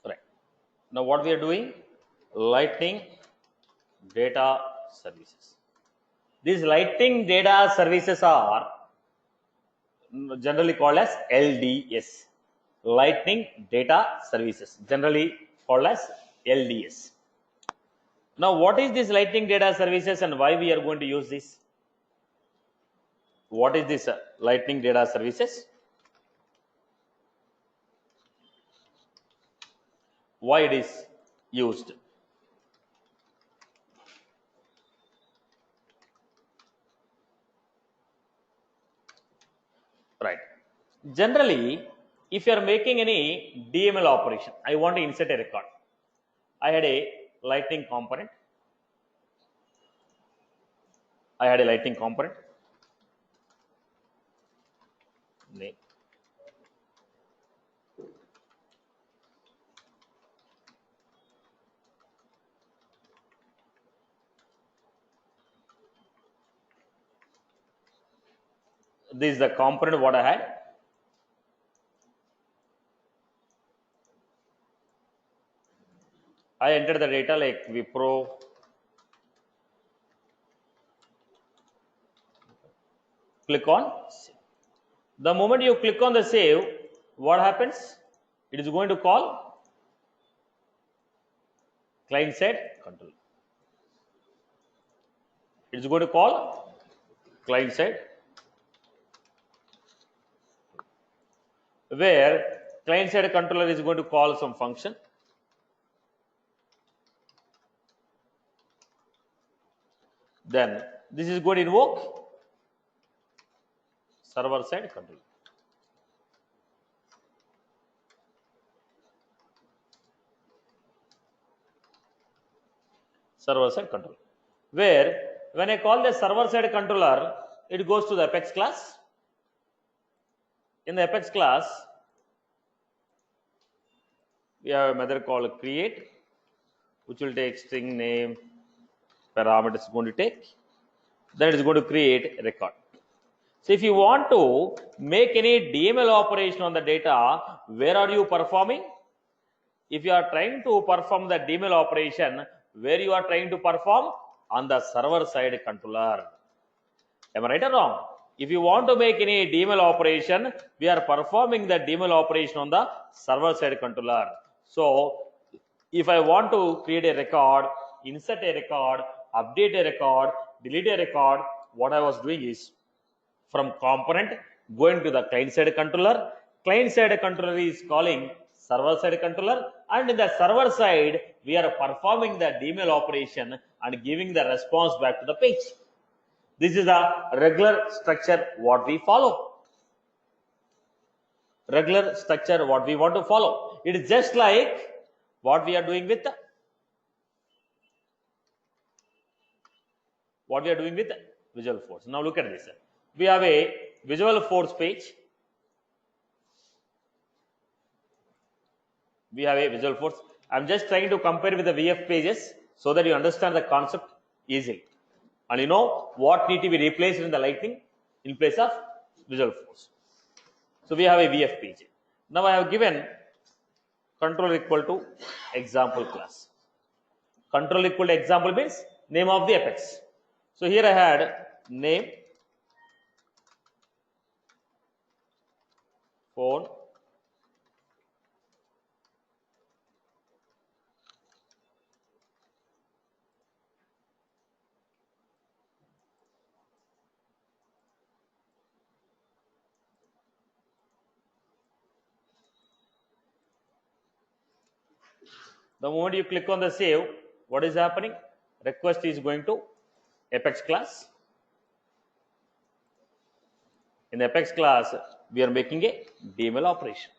Right. Now what we are doing? Lightning data services. These Lightning data services are generally called as LDS. Lightning data services, generally called as LDS. Now what is this Lightning data services and why we are going to use this? What is this Lightning data services? Why it is used? Right. Generally, if you are making any DML operation, I want to insert a record. I had a Lightning component. Name. This is the component what I had. I entered the data like Wipro. Click on save. The moment you click on the save, what happens? It is going to call client side control. It is going to call client side, where client side controller is going to call some function. Then this is going to invoke server side controller. Server side controller, where when I call the server side controller, it goes to the Apex class. In the Apex class, we have a method called create, which will take string name, parameters is going to take. Then it is going to create a record. So if you want to make any DML operation on the data, where are you performing? If you are trying to perform the DML operation, where you are trying to perform? On the server side controller. Am I right or wrong? If you want to make any DML operation, we are performing the DML operation on the server side controller. So if I want to create a record, insert a record, update a record, delete a record, what I was doing is from component going to the client side controller. Client side controller is calling server side controller, and in the server side we are performing the DML operation and giving the response back to the page. This is a regular structure what we follow. Regular structure what we want to follow. It is just like what we are doing with Visualforce. Now look at this. We have a Visualforce page. We have a Visualforce. I'm just trying to compare with the VF pages so that you understand the concept easily. And you know what need to be replaced in the Lightning in place of Visualforce. So we have a VF page. Now I have given control equal to example class. Control equal to example means name of the Apex. So here I had name, phone, the moment you click on the save, what is happening? Request is going to Apex class. In the Apex class, we are making a DML operation.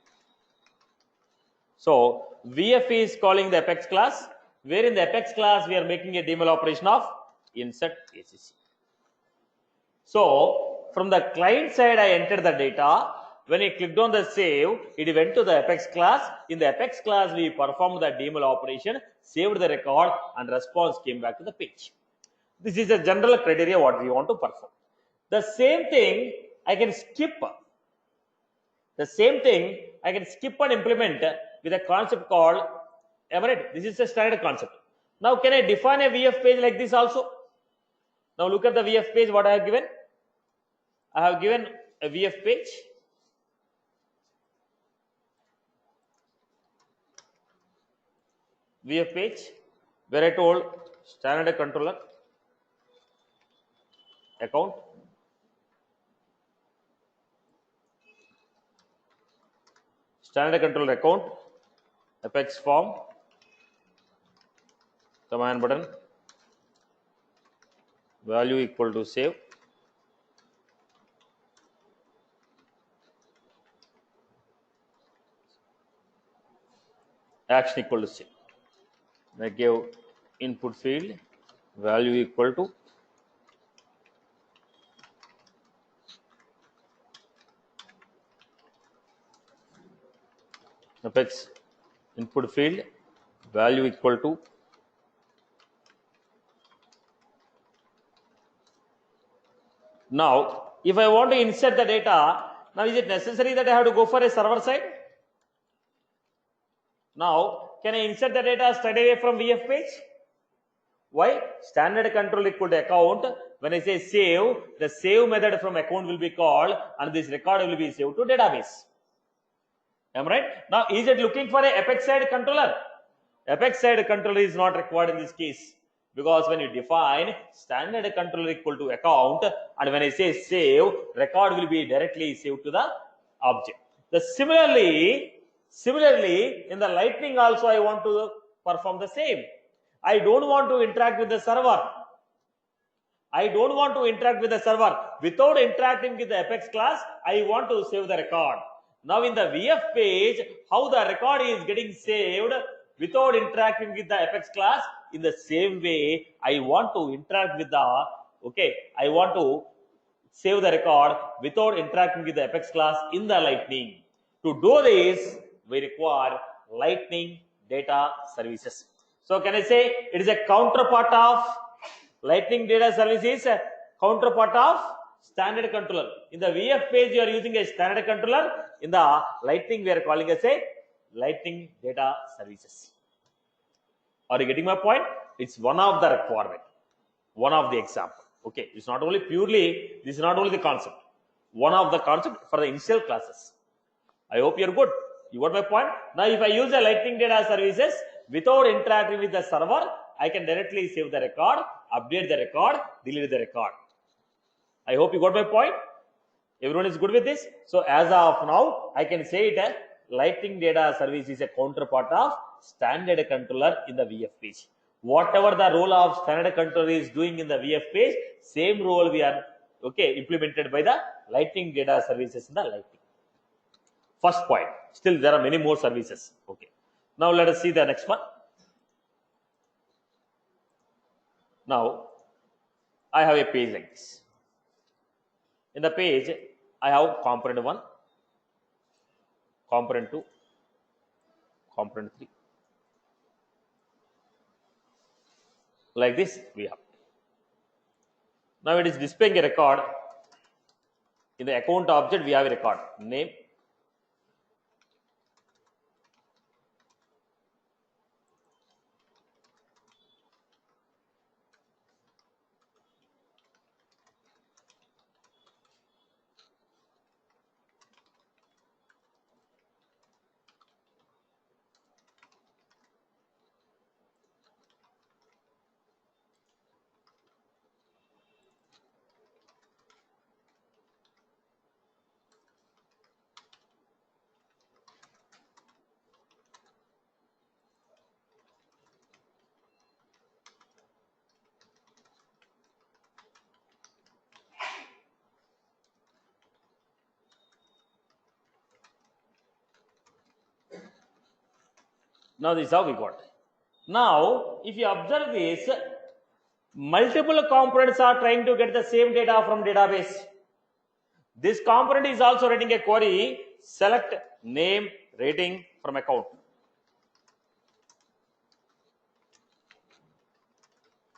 So VF is calling the Apex class, where in the Apex class we are making a DML operation of insert ACC. So from the client side, I entered the data. When I clicked on the save, it went to the Apex class. In the Apex class, we performed the DML operation, saved the record, and response came back to the page. This is a general criteria what we want to perform. The same thing I can skip. The same thing I can skip and implement with a concept called Everett. This is a standard concept. Now, can I define a VF page like this also? Now, look at the VF page. What I have given? I have given a VF page. VF page where I told standard controller account, standard controller account, Apex form, command button, value equal to save, action equal to save. I give input field value equal to Apex input field value equal to now. If I want to insert the data, now is it necessary that I have to go for a server side? Now, can I insert the data straight away from VF page? Why? Standard control equal to account. When I say save, the save method from account will be called and this record will be saved to database. Am I right? Now, is it looking for a Apex side controller? Apex side controller is not required in this case because when you define standard controller equal to account and when I say save, record will be directly saved to the object. Similarly, in the Lightning also I want to perform the same. I don't want to interact with the server. Without interacting with the Apex class, I want to save the record. Now in the VF page, how the record is getting saved without interacting with the Apex class, in the same way, I want to interact with I want to save the record without interacting with the Apex class in the Lightning. To do this, we require Lightning data services. So can I say it is a counterpart of Lightning data services, counterpart of standard controller. In the VF page, you are using a standard controller. In the Lightning, we are calling as a Lightning data services. Are you getting my point? It's one of the requirement, one of the example. Okay, it's not only purely, this is not only the concept, one of the concept for the initial classes. I hope you're good. You got my point? Now, if I use the Lightning data services without interacting with the server, I can directly save the record, update the record, delete the record. I hope you got my point. Everyone is good with this? So, as of now, I can say it as Lightning data service is a counterpart of standard controller in the VF page. Whatever the role of standard controller is doing in the VF page, same role we are implemented by the Lightning data services in the Lightning. First point. Still, there are many more services. Okay. Now, let us see the next one. Now, I have a page like this. In the page, I have component 1, component 2, component 3. Like this, we have. Now, it is displaying a record. In the account object, we have a record name. Now, this is how we got. Now, if you observe this, multiple components are trying to get the same data from database. This component is also writing a query, select name rating from account.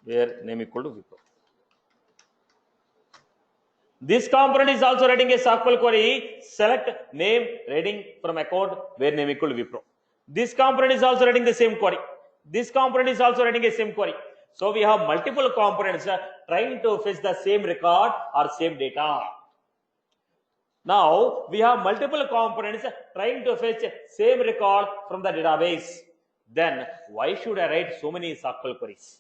Where name equal to Wipro. This component is also writing a SQL query. Select name reading from account where name equal to Wipro. This component is also writing the same query. This component is also writing a same query. So we have multiple components trying to fetch the same record or same data. Now we have multiple components trying to fetch same record from the database. Then why should I write so many SQL queries?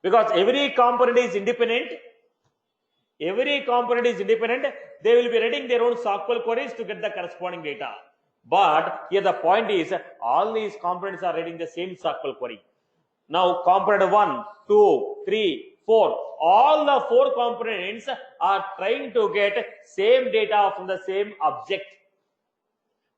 Because every component is independent. Every component is independent. They will be writing their own SQL queries to get the corresponding data. But here the point is, all these components are writing the same SQL query. Now component 1, 2, 3, 4, all the 4 components are trying to get same data from the same object.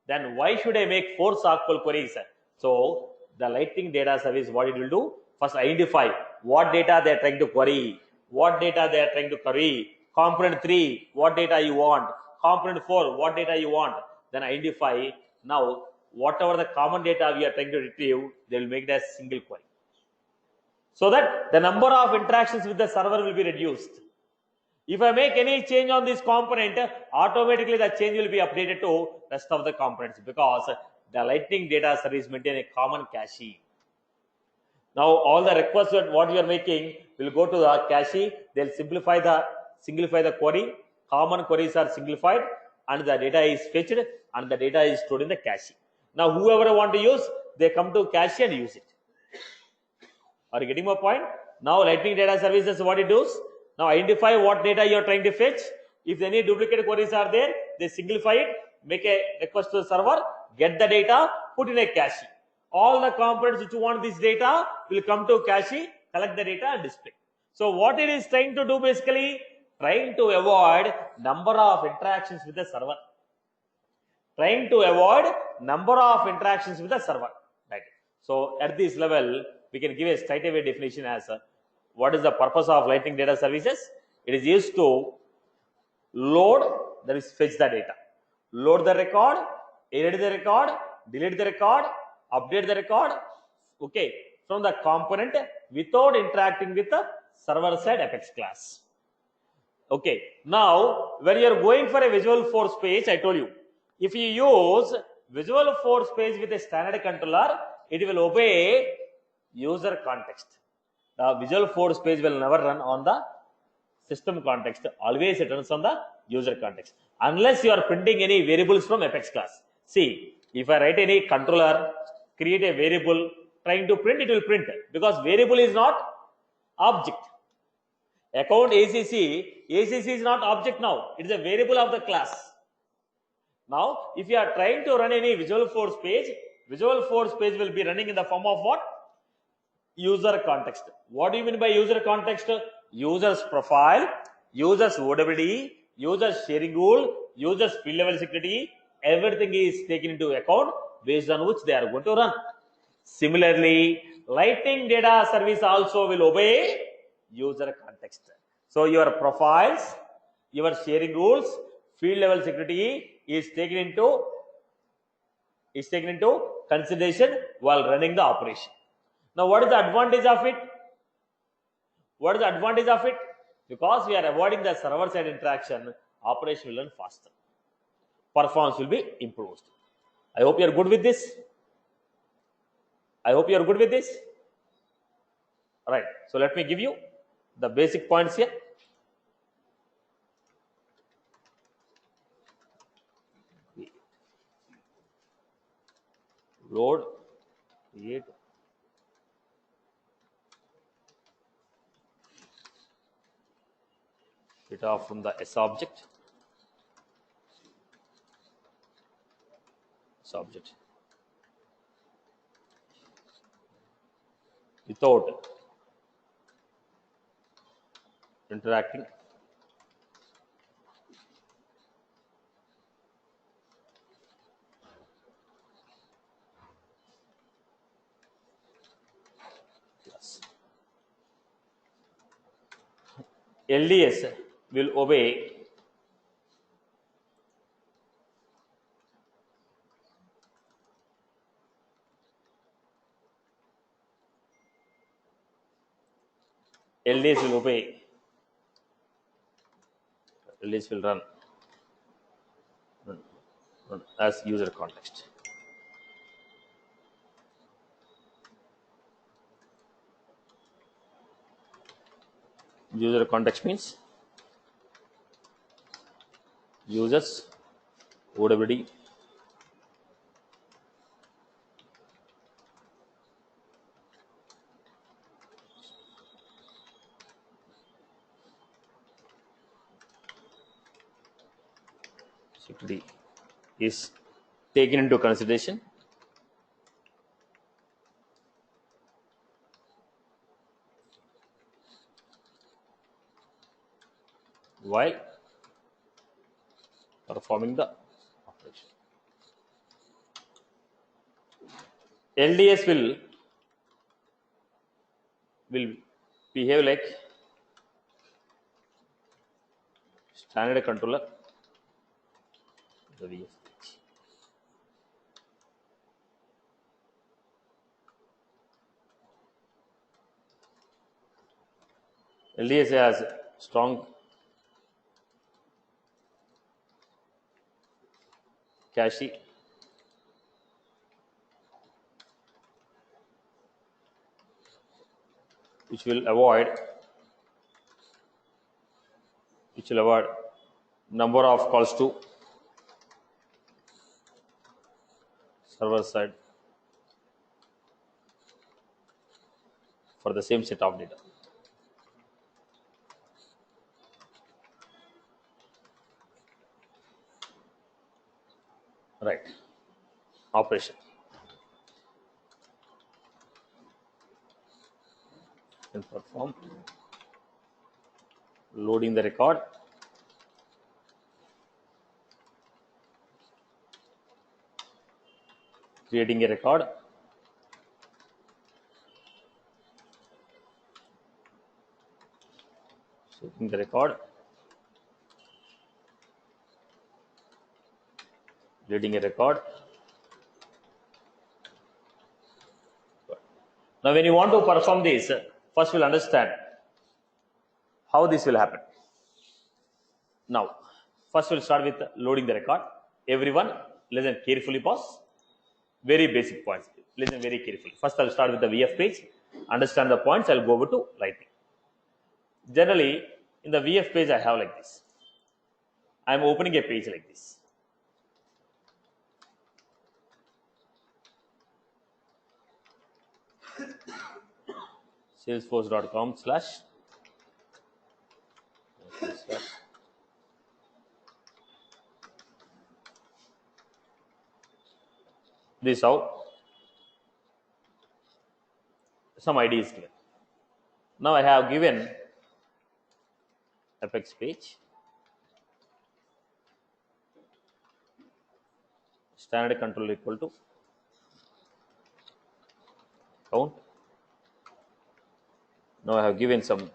Then why should I make 4 SQL queries? So the Lightning Data Service, what it will do? First identify what data they are trying to query, what data they are trying to query. Component 3, what data you want. Component 4, what data you want. Then identify. Now whatever the common data we are trying to retrieve, they will make it as single query, so that the number of interactions with the server will be reduced. If I make any change on this component, automatically the change will be updated to rest of the components, because the Lightning Data Service maintain a common cache. Now all the requests that what you are making will go to the cache. They'll simplify the query. Common queries are simplified, and the data is fetched, and the data is stored in the cache. Now whoever want to use, they come to cache and use it. Are you getting my point? Now Lightning Data Services, what it does? Now identify what data you are trying to fetch. If any duplicate queries are there, they simplify it, make a request to the server, get the data, put in a cache. All the components which want this data will come to cache, collect the data and display. So what it is trying to do, basically trying to avoid number of interactions with the server. Trying to avoid number of interactions with the server. Right. So at this level, we can give a straight away definition as what is the purpose of Lightning Data Services? It is used to load, that is fetch the data, load the record, edit the record, delete the record, update the record, okay, from the component without interacting with the server side Apex class. Okay, now when you are going for a Visual Force page, I told you, if you use Visual Force page with a standard controller, it will obey user context. The Visual Force page will never run on the system context. Always it runs on the user context, unless you are printing any variables from Apex class. See, if I write any controller, create a variable, trying to print, it will print, because variable is not object. Account ACC is not object now. It is a variable of the class. Now, if you are trying to run any Visual Force page will be running in the form of what? User context. What do you mean by user context? User's profile, user's OWD, user's sharing rule, user's field level security, everything is taken into account based on which they are going to run. Similarly, Lightning Data Service also will obey user context. So your profiles, your sharing rules, field level security is taken into consideration while running the operation. Now what is the advantage of it? What is the advantage of it? Because we are avoiding the server side interaction, operation will run faster. Performance will be improved. I hope you are good with this. Alright, so let me give you the basic points here. Load, create, data from the S object. Without interacting plus. LDS will obey LDS will run as user context. User context means users OWD security is taken into consideration while performing the operation. LDS will behave like standard controller, the VF page. LDS has strong cache which will avoid number of calls to server side for the same set of data. Right. Operation. And perform loading the record, creating a record, setting the record, reading a record. Now, when you want to perform this, first we'll understand how this will happen. Now, first we'll start with loading the record. Everyone, listen carefully, pause. Very basic points. Listen very carefully. First, I'll start with the VF page. Understand the points. I'll go over to writing. Generally, in the VF page, I have like this. I'm opening a page like this. Salesforce.com/ this how some ID is given. Now I have given Apex page, standard control equal to count. Now I have given some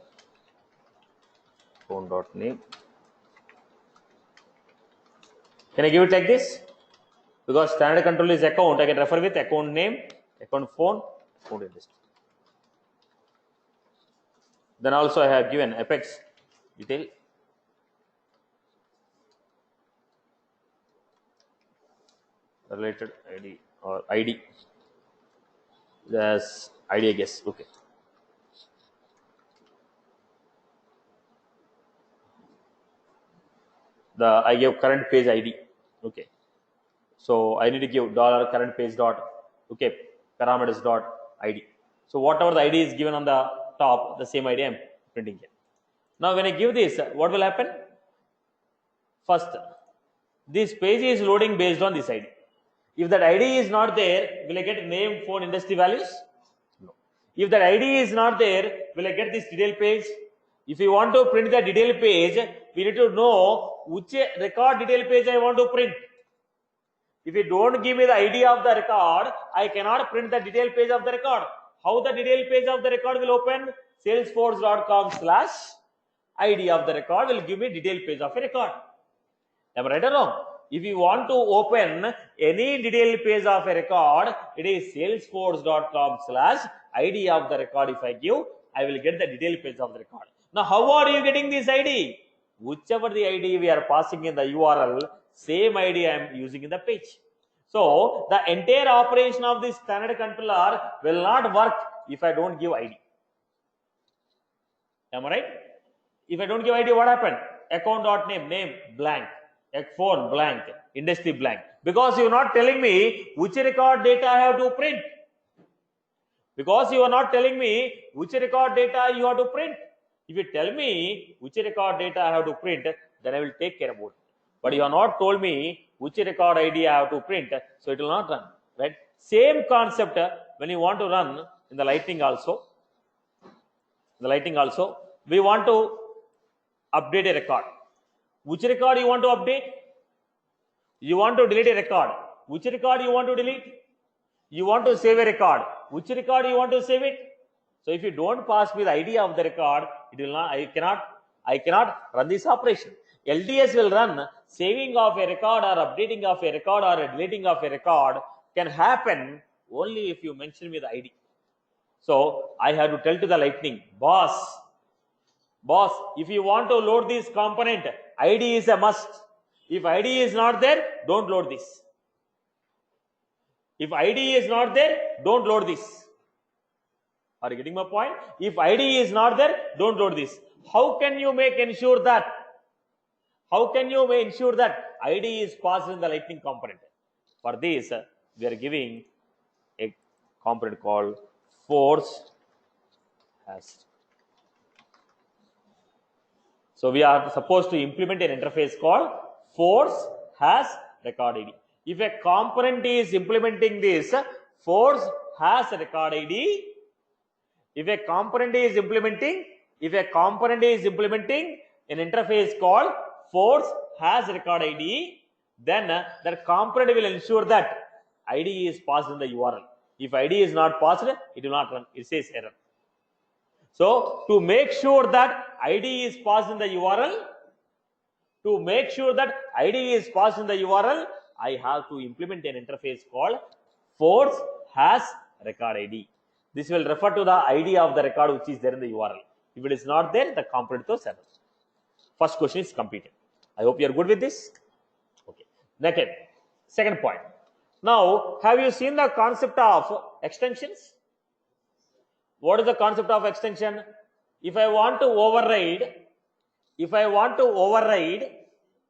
phone.name. Can I give it like this? Because standard control is account, I can refer with account name, account phone, account industry. Then also I have given Apex detail, related ID or ID. That's ID, I guess. Okay. I give current page ID. Okay. So I need to give $current page dot, okay, parameters dot ID. So whatever the ID is given on the top, the same ID I'm printing here. Now when I give this, what will happen? First, this page is loading based on this ID. If that ID is not there, will I get name, phone, industry values? No. If that ID is not there, will I get this detail page? If you want to print the detail page, we need to know which record detail page I want to print. If you don't give me the ID of the record, I cannot print the detail page of the record. How the detail page of the record will open? Salesforce.com/ID of the record will give me detail page of a record. Am I right or wrong? If you want to open any detail page of a record, it is Salesforce.com/ID of the record. If I give, I will get the detail page of the record. Now, how are you getting this ID? whichever the ID we are passing in the URL, same ID I am using in the page. So the entire operation of this standard controller will not work if I don't give ID. Am I right? If I don't give ID, what happened? Account.name, name blank, phone blank, industry blank. Because you are not telling me which record data I have to print. Because you are not telling me which record data you have to print. If you tell me which record data I have to print, then I will take care about it. But you have not told me which record ID I have to print, so it will not run. Right? Same concept when you want to run in the Lightning also. We want to update a record. Which record you want to update? You want to delete a record. Which record you want to delete? You want to save a record. Which record you want to save it? So if you don't pass me the ID of the record, it will not. I cannot run this operation. LDS will run saving of a record or updating of a record or deleting of a record can happen only if you mention me the ID. So I have to tell to the Lightning, boss, if you want to load this component, ID is a must. If ID is not there, don't load this. If ID is not there, don't load this. Are you getting my point? If ID is not there, don't load this. How can you ensure that? How can you ensure that ID is passed in the Lightning component? For this, we are giving a component called force has. So we are supposed to implement an interface called force has record ID. If a component is implementing this, force has record ID. If a component is implementing an interface called force has record ID, then that component will ensure that ID is passed in the URL. If ID is not passed, it will not run. It says error. So to make sure that ID is passed in the URL, I have to implement an interface called force has record ID. This will refer to the ID of the record which is there in the URL. If it is not there, the component goes error. First question is completed. I hope you are good with this. Okay. Next, second point. Now, have you seen the concept of extensions? What is the concept of extension? If I want to override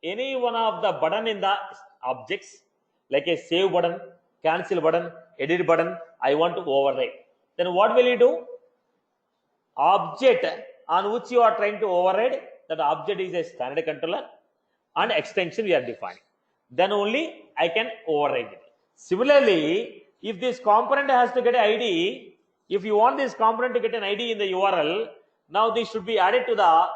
any one of the button in the objects, like a save button, cancel button, edit button, I want to override. Then what will you do? Object on which you are trying to override, that object is a standard controller and extension we are defining. Then only I can override it. Similarly, if this component has to get an ID, if you want this component to get an ID in the URL, now this should be added to the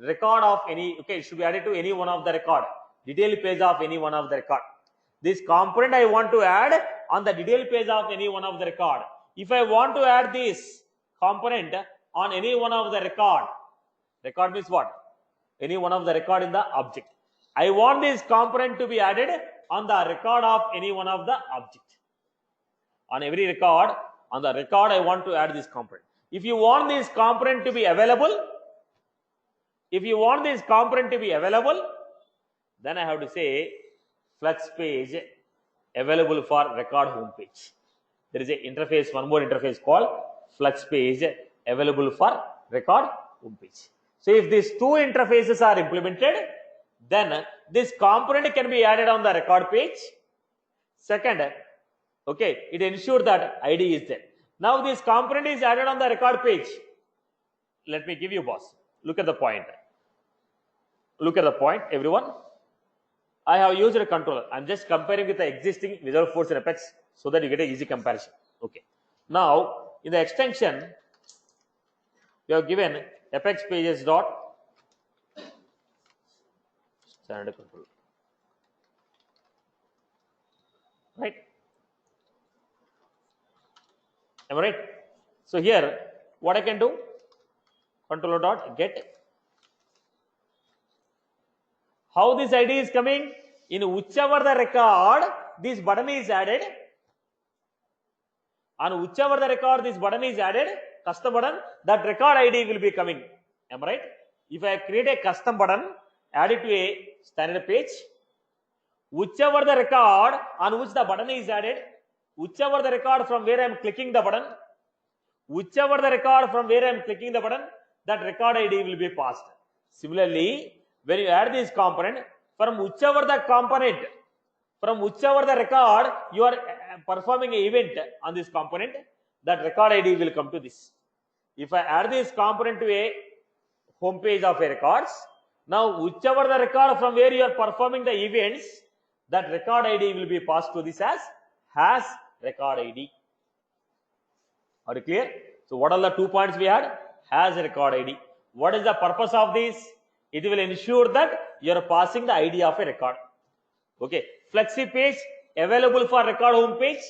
record of any, it should be added to any one of the record, detail page of any one of the record. This component I want to add on the detail page of any one of the record. If I want to add this component on any one of the record means what? Any one of the record in the object. I want this component to be added on the record of any one of the object. On every record, on the record I want to add this component. If you want this component to be available, then I have to say Flux page available for record home page. There is a interface, one more interface called Flux page available for record home page. So if these two interfaces are implemented, then this component can be added on the record page. Second, it ensures that ID is there. Now this component is added on the record page. Let me give you, boss. Look at the point. Everyone. I have used a controller. I'm just comparing with the existing Visual Force in Apex so that you get an easy comparison. Okay. Now, in the extension, we have given Apex pages dot standard controller. Right? Am I right? So here, what I can do? Controller dot get. How this ID is coming? In whichever the record this button is added, on whichever the record this button is added, custom button, that record ID will be coming. Am I right? If I create a custom button, add it to a standard page, whichever the record on which the button is added, whichever the record from where I am clicking the button, whichever the record from where I am clicking the button, that record ID will be passed. Similarly, when you add this component, from whichever the component, from whichever the record you are performing an event on this component, that record ID will come to this. If I add this component to a home page of a records, now whichever the record from where you are performing the events, that record ID will be passed to this as has record ID. Are you clear? So what are the 2 points we had? Has record ID. What is the purpose of this? It will ensure that you are passing the ID of a record. Okay. Flexi page available for record home page.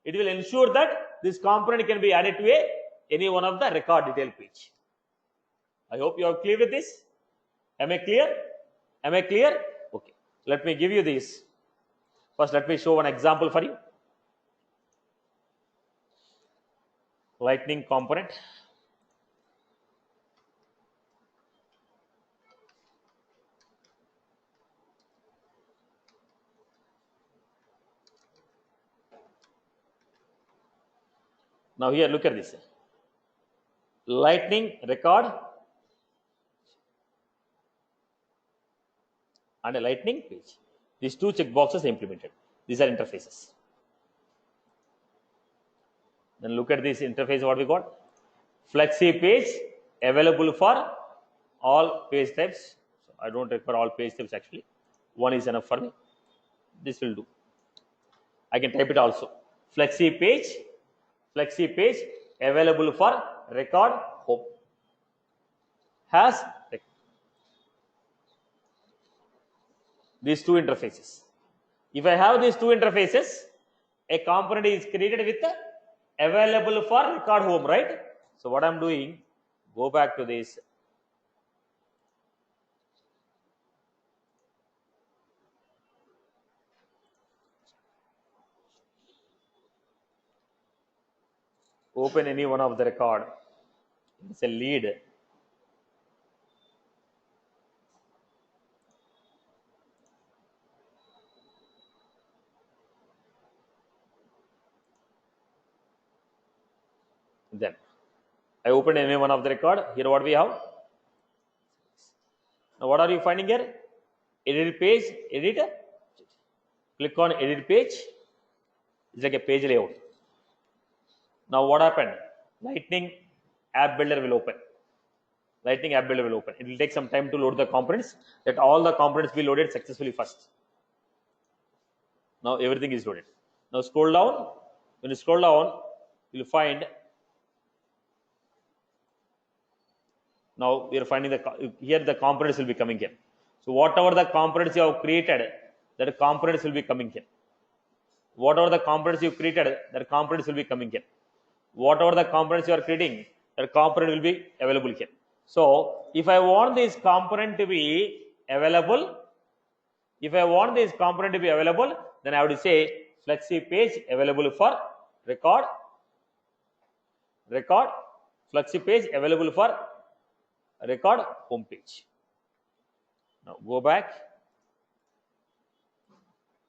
It will ensure that this component can be added to any one of the record detail page. I hope you are clear with this. Am I clear? Am I clear? Okay. Let me give you this. First, let me show one example for you. Lightning component. Now here, look at this. Lightning record and a lightning page. These two checkboxes implemented. These are interfaces. Then look at this interface, what we got. Flexi page available for all page types. So I don't require all page types actually. One is enough for me. This will do. I can type it also. Flexi page available for record home. Has these two interfaces. If I have these two interfaces, a component is created with available for record home, right? So what I'm doing, go back to this. Open any one of the record. It's a lead. Then I open any one of the record. Here what we have. Now what are you finding here? Edit page, edit. Click on edit page. It's like a page layout. Now what happened? Lightning app builder will open. Lightning app builder will open. It will take some time to load the components. That all the components be loaded successfully first. Now everything is loaded. Now scroll down. When you scroll down, you will find. Now we are finding here the components will be coming here. So whatever the components you have created, that components will be coming here. Whatever the components you created, that components will be coming here. Whatever the components you are creating, that component will be available here. So if I want this component to be available, then I would say flexi page available for record, flexi page available for record home page. Now go back.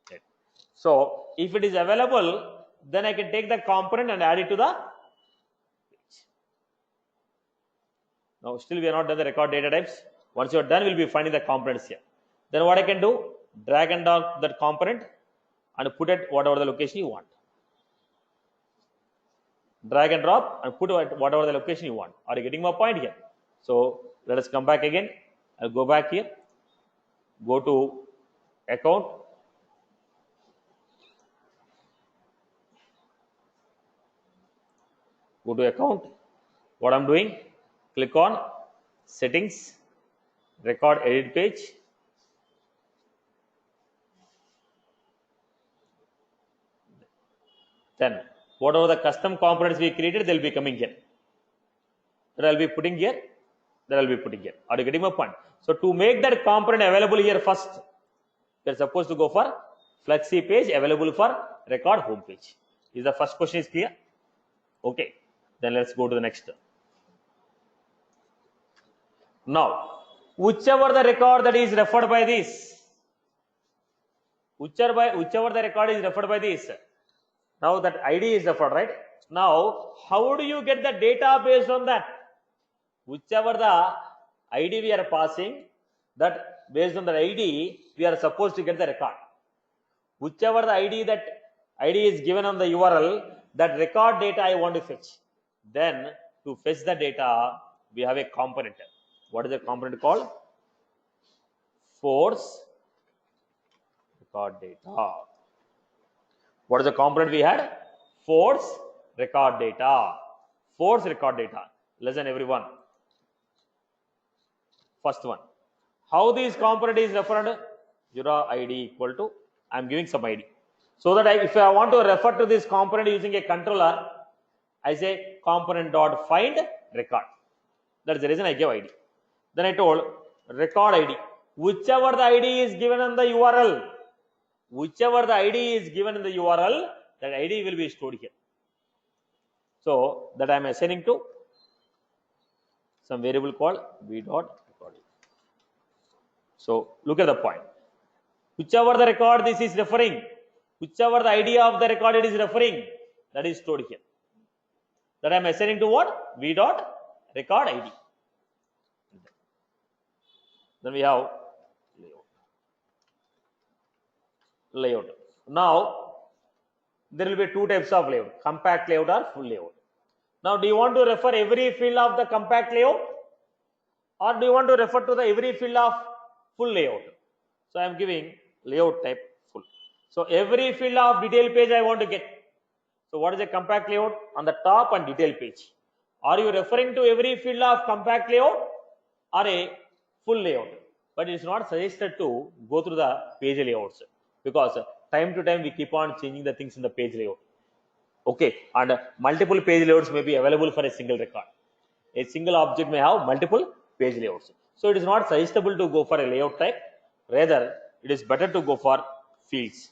Okay. So if it is available, then I can take the component and add it to the page. Now still we are not done the record data types. Once you are done, we'll be finding the components here. Then what I can do, drag and drop that component and put it whatever the location you want. Drag and drop and put it whatever the location you want. Are you getting my point here? So let us come back again. I'll go back here. Go to account. Go to account. What I'm doing, click on settings, record edit page. Then whatever the custom components we created, they'll be coming here. That I'll be putting here. That I'll be putting here. Are you getting my point? So to make that component available here first, we're supposed to go for flexi page available for record home page. Is the first question is clear? Okay. Then let's go to the next. Now whichever the record that is referred by this, whichever the record is referred by this, now that ID is referred, right? Now how do you get the data based on that? Whichever the ID we are passing, that based on the ID we are supposed to get the record. Whichever the ID is given on the URL, that record data I want to fetch. Then to fetch the data, we have a component. What is the component called? Force record data. What is the component we had? Force record data. Force record data. Listen everyone. First one. How this component is referred? Jira ID equal to, I am giving some ID. So that if I want to refer to this component using a controller, I say component dot find record. That is the reason I gave ID. Then I told record ID. Whichever the ID is given on the URL, whichever the ID is given in the URL, that ID will be stored here. So that I am assigning to some variable called v dot record. So look at the point. Whichever the record this is referring, whichever the ID of the record it is referring, that is stored here. That I am assigning to what? V dot record ID. Then we have layout. Now there will be two types of layout: compact layout or full layout. Now do you want to refer every field of the compact layout, or do you want to refer to the every field of full layout? So I am giving layout type full. So every field of detail page I want to get. So what is a compact layout? On the top and detail page. Are you referring to every field of compact layout or a full layout? But it is not suggested to go through the page layouts, because time to time we keep on changing the things in the page layout. Okay, and multiple page layouts may be available for a single record. A single object may have multiple page layouts. So it is not suggestible to go for a layout type. Rather, it is better to go for fields.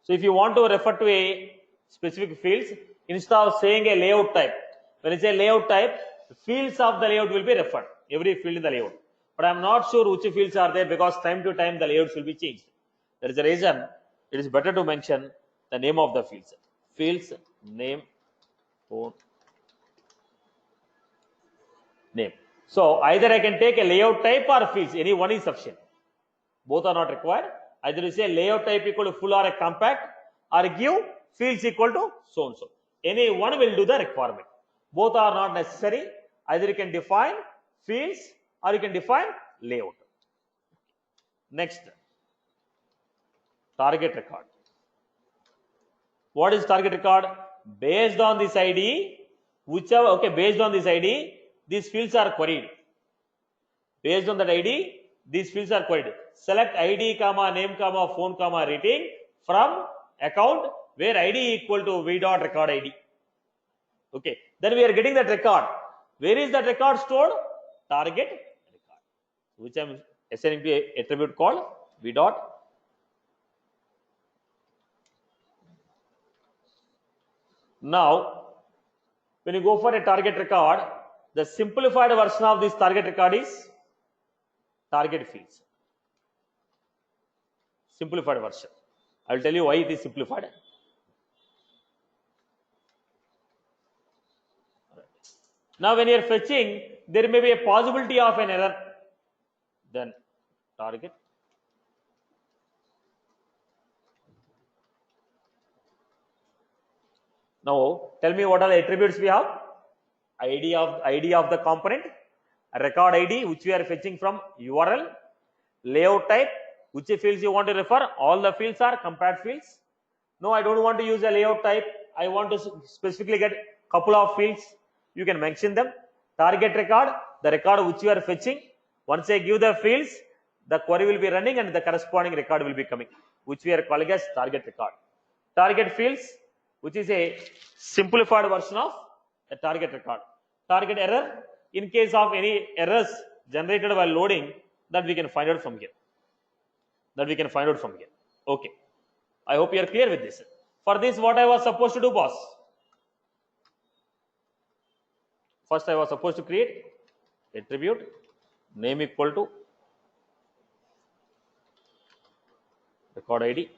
So if you want to refer to a specific fields, instead of saying a layout type, when it's a layout type, the fields of the layout will be referred, every field in the layout. But I am not sure which fields are there, because time to time the layouts will be changed. That is the reason it is better to mention the name of the fields. Fields, name, phone, name. So either I can take a layout type or fields, any one is sufficient. Both are not required. Either you say layout type equal to full or a compact, or give fields equal to so and so. Any one will do the requirement. Both are not necessary. Either you can define fields or you can define layout. Next, target record. What is target record? Based on this ID, whichever, okay, based on this ID, these fields are queried. Based on that ID, these fields are queried. Select ID, comma, name, comma, phone, comma, rating from account where ID equal to v dot record ID. Okay, then we are getting that record. Where is that record stored? Target record, which I am assigning to a attribute called v dot. Now, when you go for a target record, the simplified version of this target record is target fields. Simplified version. I will tell you why it is simplified. Now, when you are fetching, there may be a possibility of an error. Then target. Now, tell me what are the attributes we have? ID of the component, record ID which we are fetching from URL, layout type, which fields you want to refer. All the fields are compact fields. No, I don't want to use a layout type. I want to specifically get couple of fields. You can mention them. Target record, the record which you are fetching. Once I give the fields, the query will be running and the corresponding record will be coming, which we are calling as target record. Target fields, which is a simplified version of a target record. Target error, in case of any errors generated while loading, that we can find out from here. Okay. I hope you are clear with this. For this, what I was supposed to do, boss? First, I was supposed to create attribute name equal to record ID,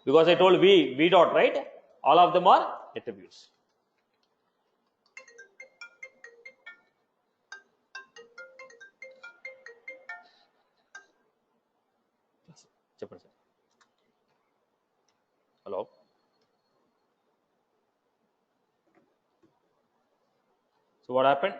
because I told v dot, right? All of them are attributes. చెప్పండి sir. Hello, so what happened?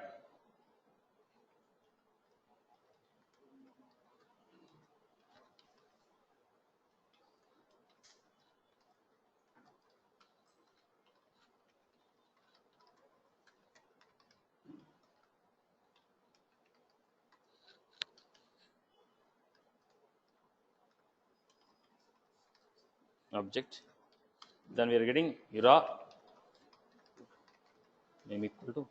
Object, then we are getting era name equal to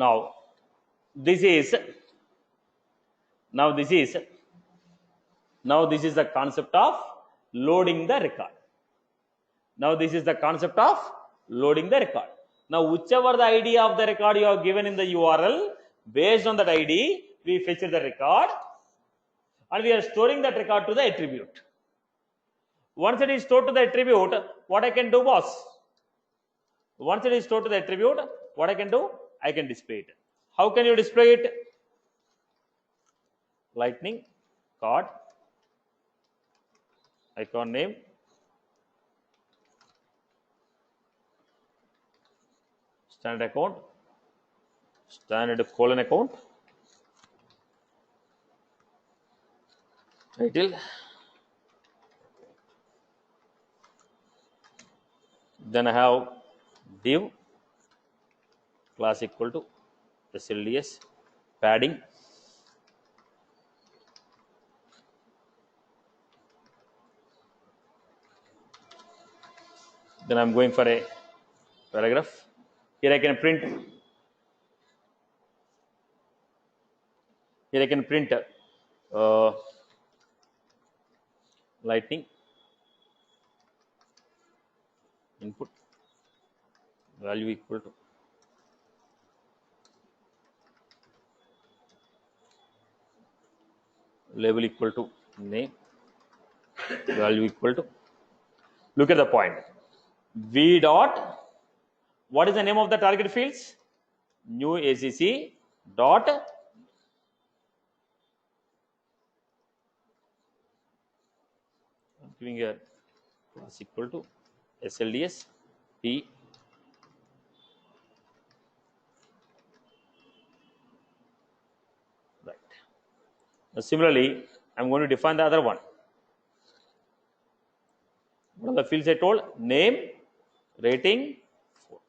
now this is the concept of loading the record. Now this is the concept of loading the record. Now whichever the ID of the record you have given in the URL, based on that ID we fetch the record and we are storing that record to the attribute. Once it is stored to the attribute, what I can do, boss? Once it is stored to the attribute, what I can do? I can display it. How can you display it? Lightning card, icon name, standard account, standard colon account, title, then I have div class equal to SLDS, padding, then I'm going for a paragraph. Here I can print lightning input value equal to label equal to name, value equal to, look at the point, v dot, what is the name of the target fields? New ACC dot giving a class equal to SLDS P right. Now similarly I'm going to define the other one. What are the fields I told? Name, rating, 4.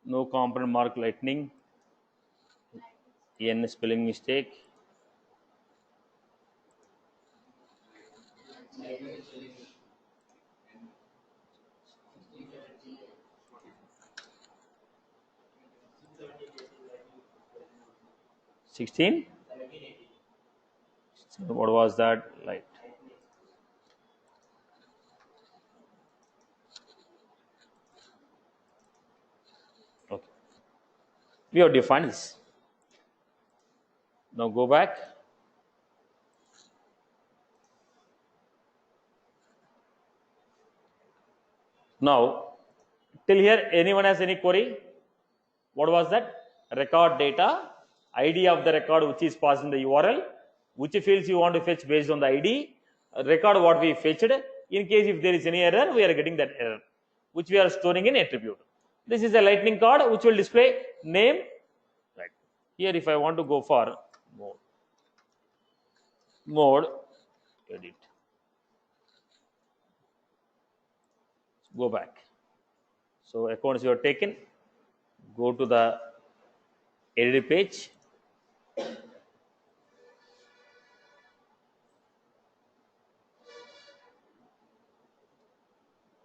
No component mark lightning, n spelling mistake, $16. What was that? Light. Okay. We have defined this. Now go back. Now, till here, anyone has any query? What was that? Record data, ID of the record which is passed in the URL, which fields you want to fetch based on the ID, record what we fetched. In case if there is any error, we are getting that error, which we are storing in attribute. This is a lightning card which will display name. Right here, if I want to go for mode, edit, go back. So accounts you have taken, go to the edit page,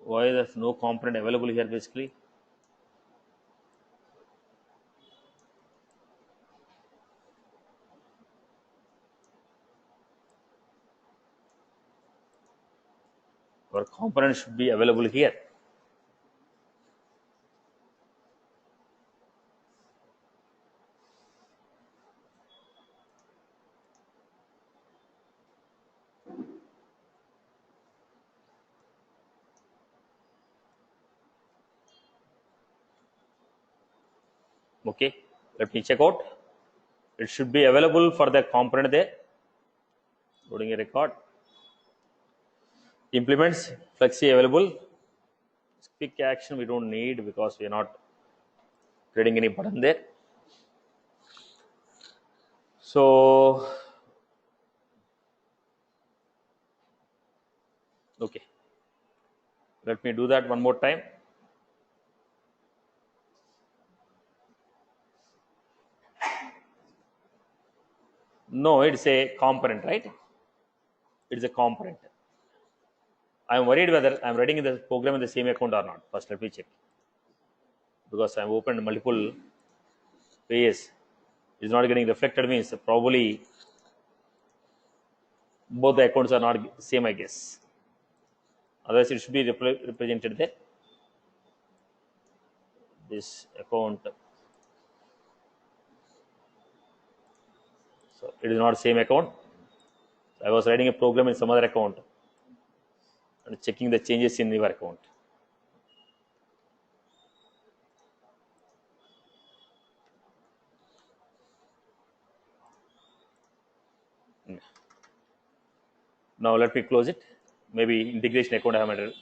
Why there's no component available here basically? Our component should be available here. Okay, let me check out. It should be available for the component there. Loading a record. Implements flexi available. Quick action we don't need because we are not creating any button there. So okay, let me do that one more time. No, it's a component, right? It's a component. I'm worried whether I'm writing the program in the same account or not. First, let me check because I've opened multiple pages. It's not getting reflected means probably both the accounts are not same, I guess. Otherwise, it should be represented there. This account, so it is not same account. I was writing a program in some other account and checking the changes in your account. Now let me close it. Maybe integration account I have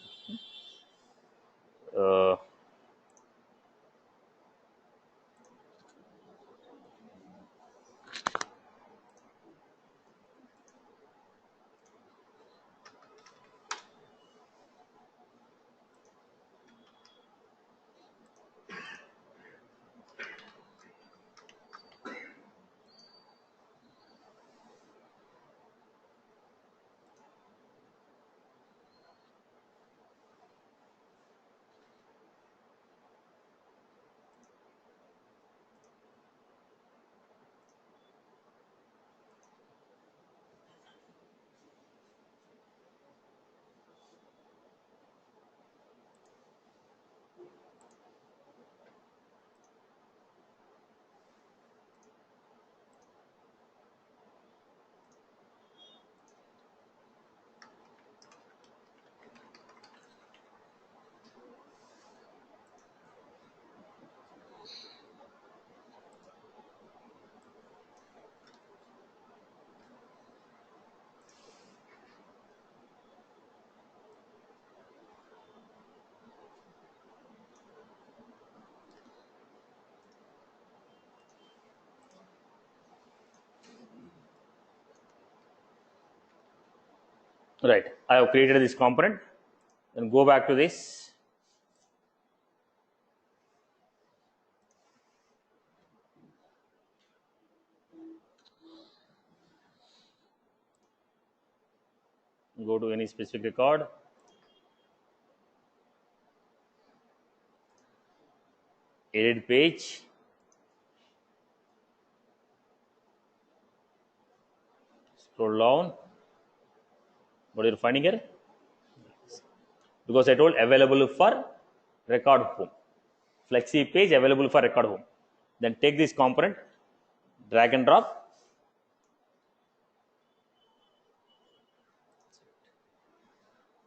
right. I have created this component. Then go back to this. Go to any specific record. Edit page. Scroll down. What are you finding here? Because I told available for record home. Flexi page available for record home. Then take this component, drag and drop.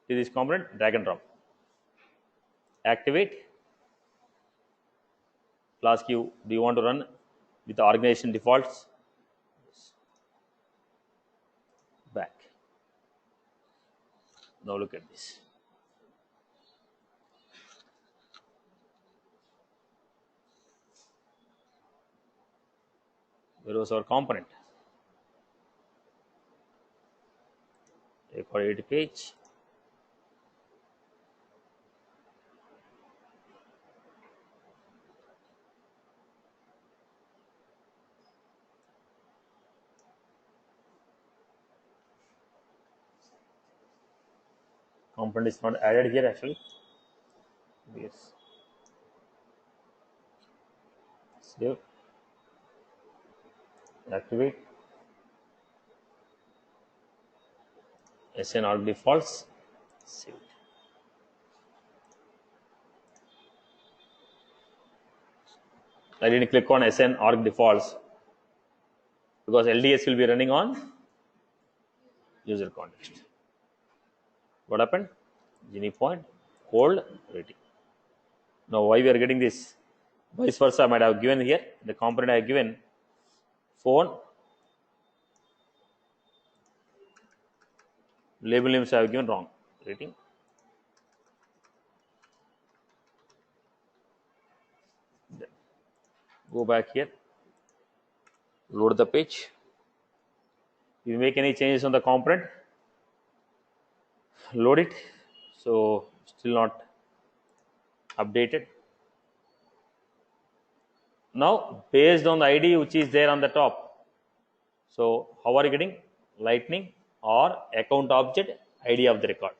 This component, drag and drop. Activate. It'll ask you, do you want to run with the organization defaults? Back. Now look at this. Where was our component? Take our edit page. Component is not added here actually. Yes. Save. Activate. SN arc defaults. Save. I didn't click on SN arc defaults because LDS will be running on user context. What happened? Gini point, cold, rating. Now, why we are getting this? Vice versa, I might have given here the component I have given phone, label names I have given wrong, rating. Then go back here, load the page. If you make any changes on the component, load it. So still not updated. Now, based on the ID which is there on the top, so how are you getting? Lightning or account object ID of the record.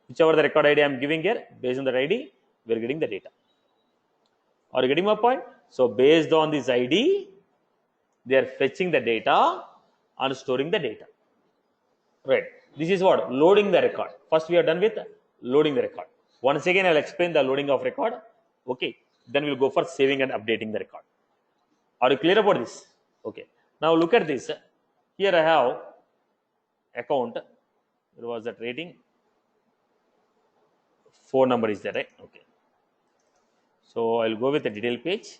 Whichever the record ID I am giving here, based on that ID, we are getting the data. Are you getting my point? So based on this ID, they are fetching the data and storing the data. Right. This is what? Loading the record. First we are done with loading the record. Once again, I will explain the loading of record. Okay. Then we will go for saving and updating the record. Are you clear about this? Okay. Now look at this. Here I have account. There was that rating. Phone number is there, right? Okay. So I will go with the detail page.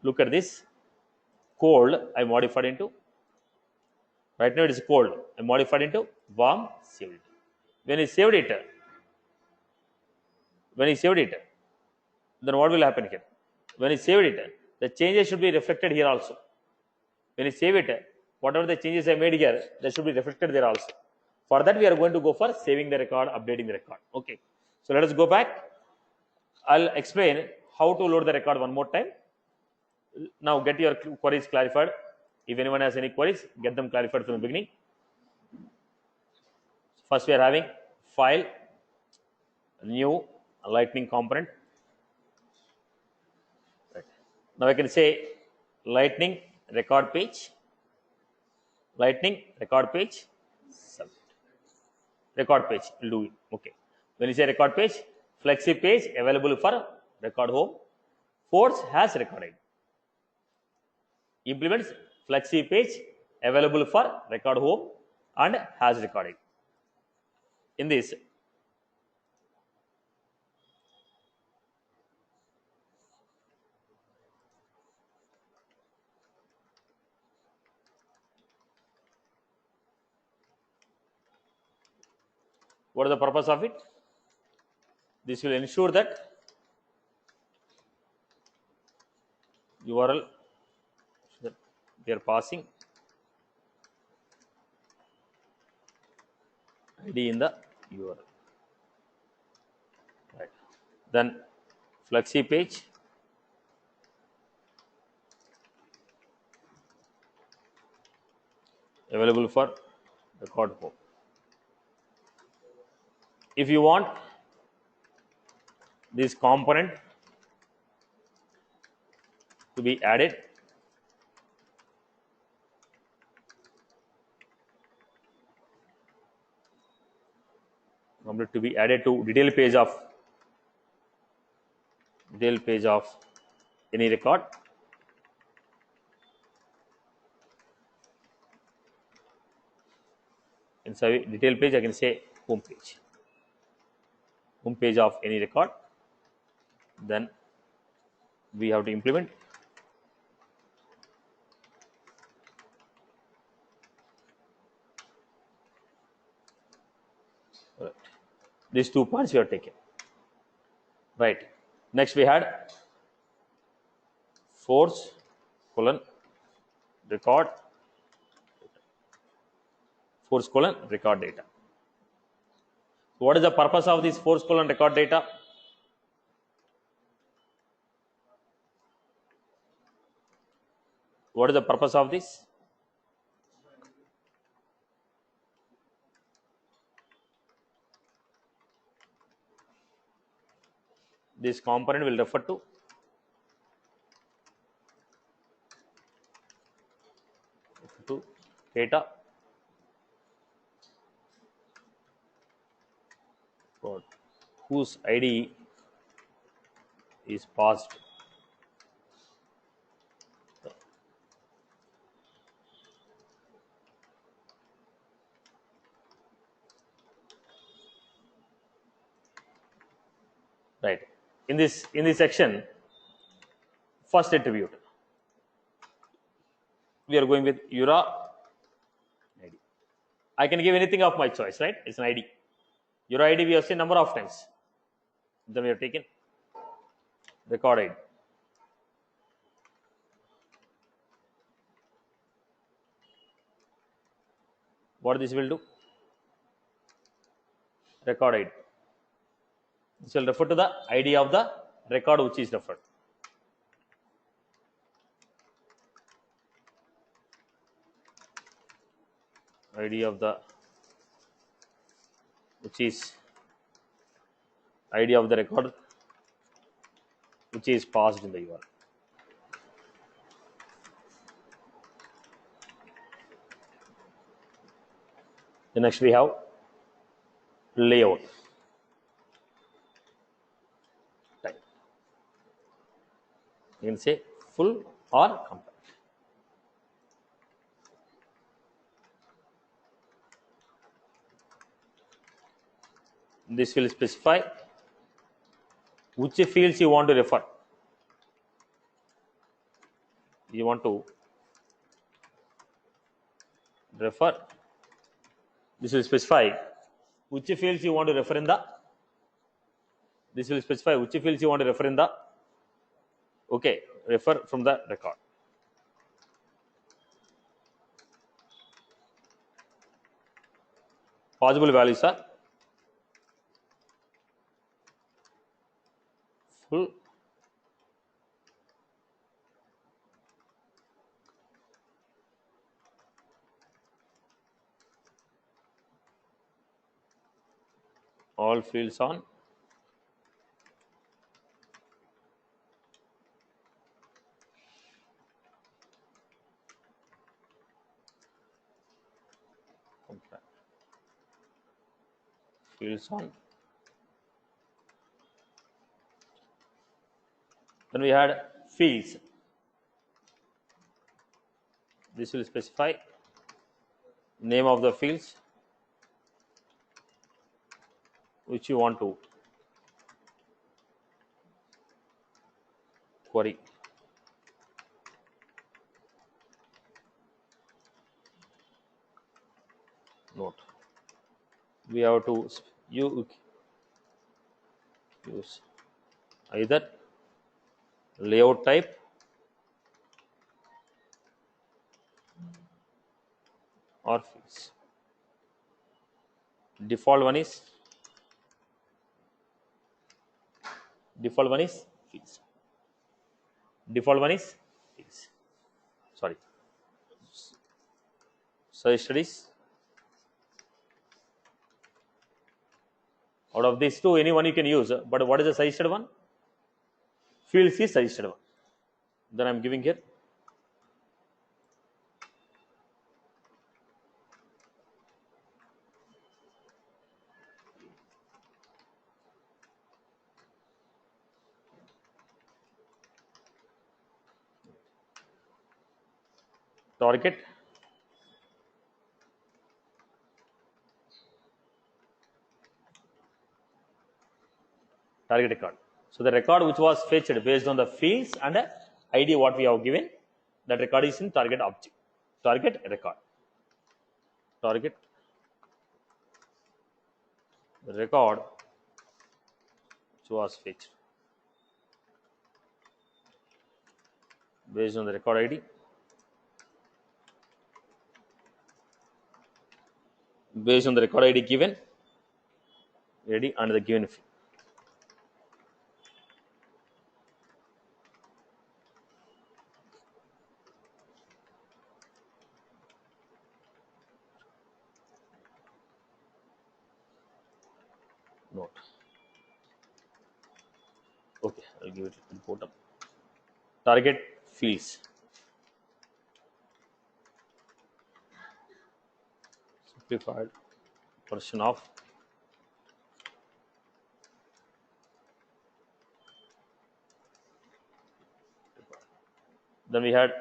Look at this. Cold, I modified into. Right now it is cold. I modified into warm, saved it. When I saved it, then what will happen here? When I saved it, the changes should be reflected here also. When I save it, whatever the changes I made here, that should be reflected there also. For that, we are going to go for saving the record, updating the record. Okay. So let us go back. I'll explain how to load the record one more time. Now get your queries clarified. If anyone has any queries, get them clarified from the beginning. First, we are having file, new, lightning component. Right. Now I can say lightning record page, lightning record page, submit. Record page will do it. Okay. When you say record page, flexi page available for record home. Force has recorded. Implements flexi page available for record home and has recorded. In this, what is the purpose of it? This will ensure that URL that they are passing ID in the URL. Right. Then flexi page available for record home. If you want this component to be added, to detail page of any record, inside detail page I can say home page of any record. Then we have to implement right. These 2 points we have taken. Right. Next we had force record record data. So what is the purpose of this force record data? What is the purpose of this? This component will refer to data for whose ID is passed. Right. In this section, first attribute, we are going with URA ID. I can give anything of my choice, right? It's an ID. URA ID we have seen number of times. Then we have taken record ID. What this will do? Record ID. This will refer to the ID of the record which is referred. ID of the which is ID of the record which is passed in the URL. The next we have layout type. You can say full or compact. This will specify which fields you want to refer. You want to refer. This will specify which fields you want to refer in the. This will specify which fields you want to refer in the. Okay, refer from the record. Possible values are full, all fields on, fields on. Then we had fields. This will specify name of the fields which you want to query. Note. We have to use either layout type or fields. Default one is fields. Default one is fields. Sorry. Suggested is out of these two, any one you can use. But what is the suggested one? Fields is suggested one. Then I am giving here. Target record. So the record which was fetched based on the fields and ID what we have given, that record is in target object. Target record. Target record which was fetched based on the record ID. Based on the record ID given, ID and the given field. Note. Okay, I'll give it import up. Target fields. Simplified version of. Then we had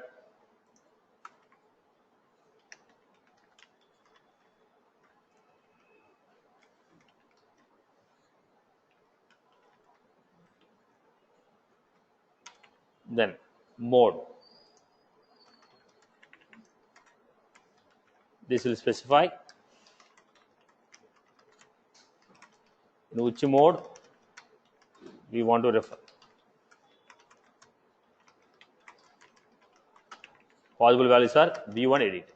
then mode. This will specify in which mode we want to refer. Possible values are v1 edit.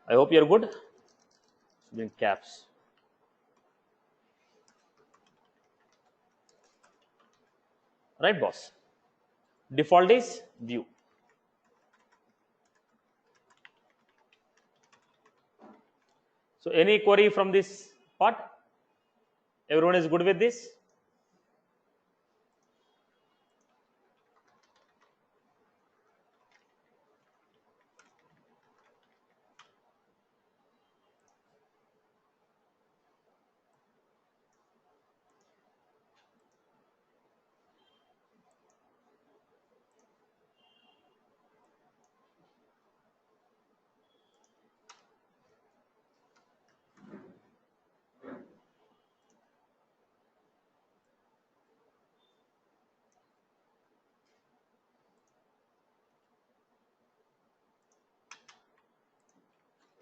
I hope you are good. In caps. Right, boss? Default is view. So any query from this part? Everyone is good with this?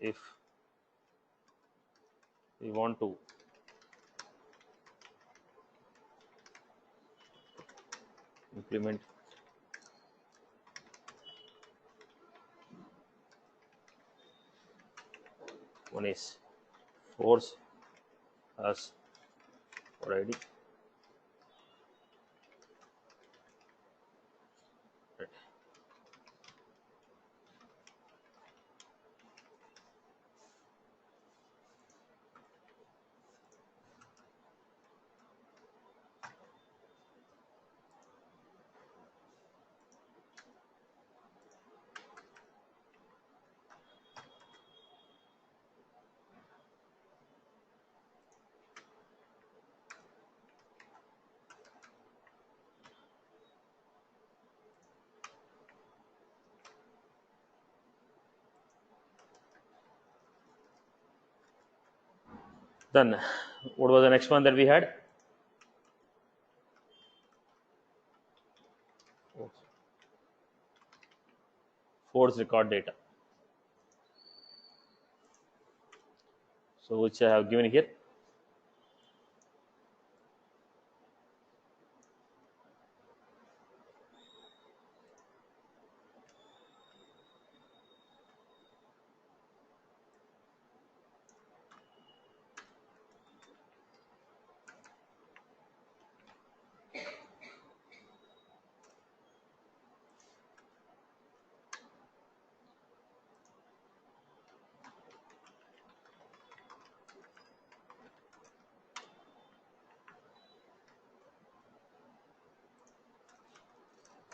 If we want to implement one is force as for ID. Right. Then what was the next one that we had? Force record data. So which I have given here.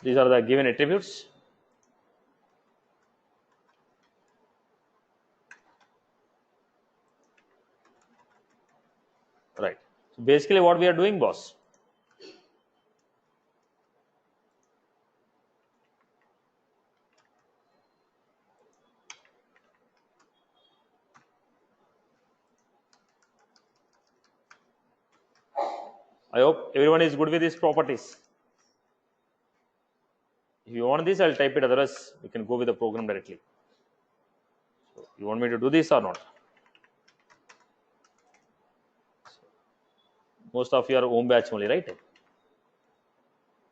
These are the given attributes. Right. So basically what we are doing, boss. I hope everyone is good with these properties. If you want this, I'll type it. Otherwise, we can go with the program directly. So you want me to do this or not? Most of you are home batch only, right?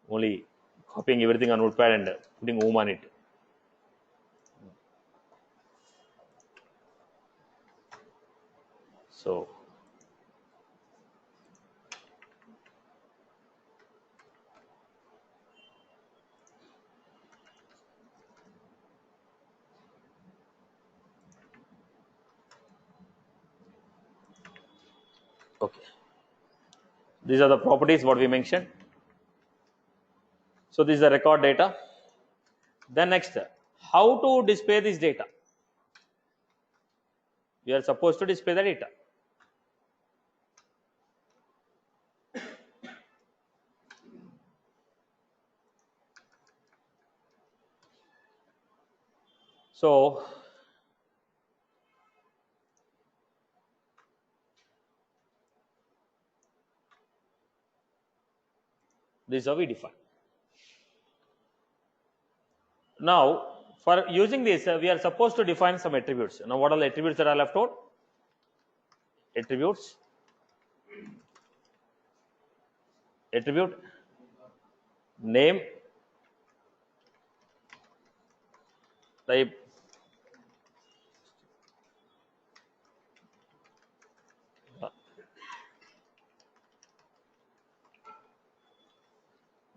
Only copying everything on Notepad and putting home on it. So Okay. These are the properties what we mentioned. So this is the record data. Then next, how to display this data? We are supposed to display the data. So this is how we define. Now for using this, we are supposed to define some attributes. Now what are the attributes that are left out? Attribute name, type,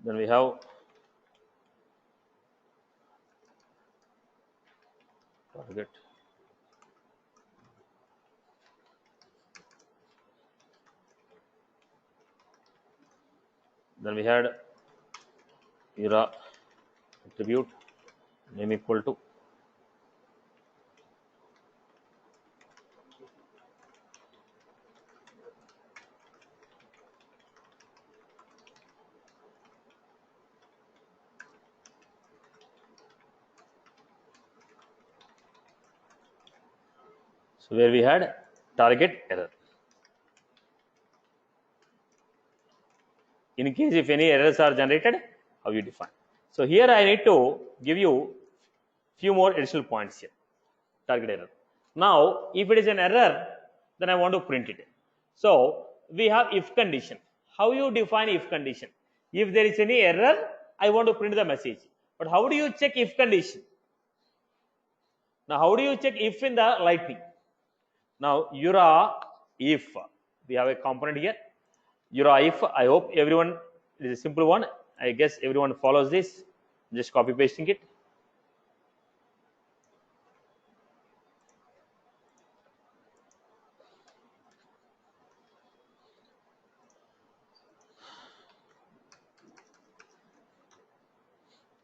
then we have target, then we had era attribute name equal to so where we had target error. In case if any errors are generated, how you define. So here I need to give you few more additional points here. Target error. Now if it is an error, then I want to print it. So we have if condition. How you define if condition? If there is any error, I want to print the message. But how do you check if condition? Now how do you check if in the Lightning? Now URA if, we have a component here. URA if, I hope everyone, it is a simple one. I guess everyone follows this. Just copy pasting it.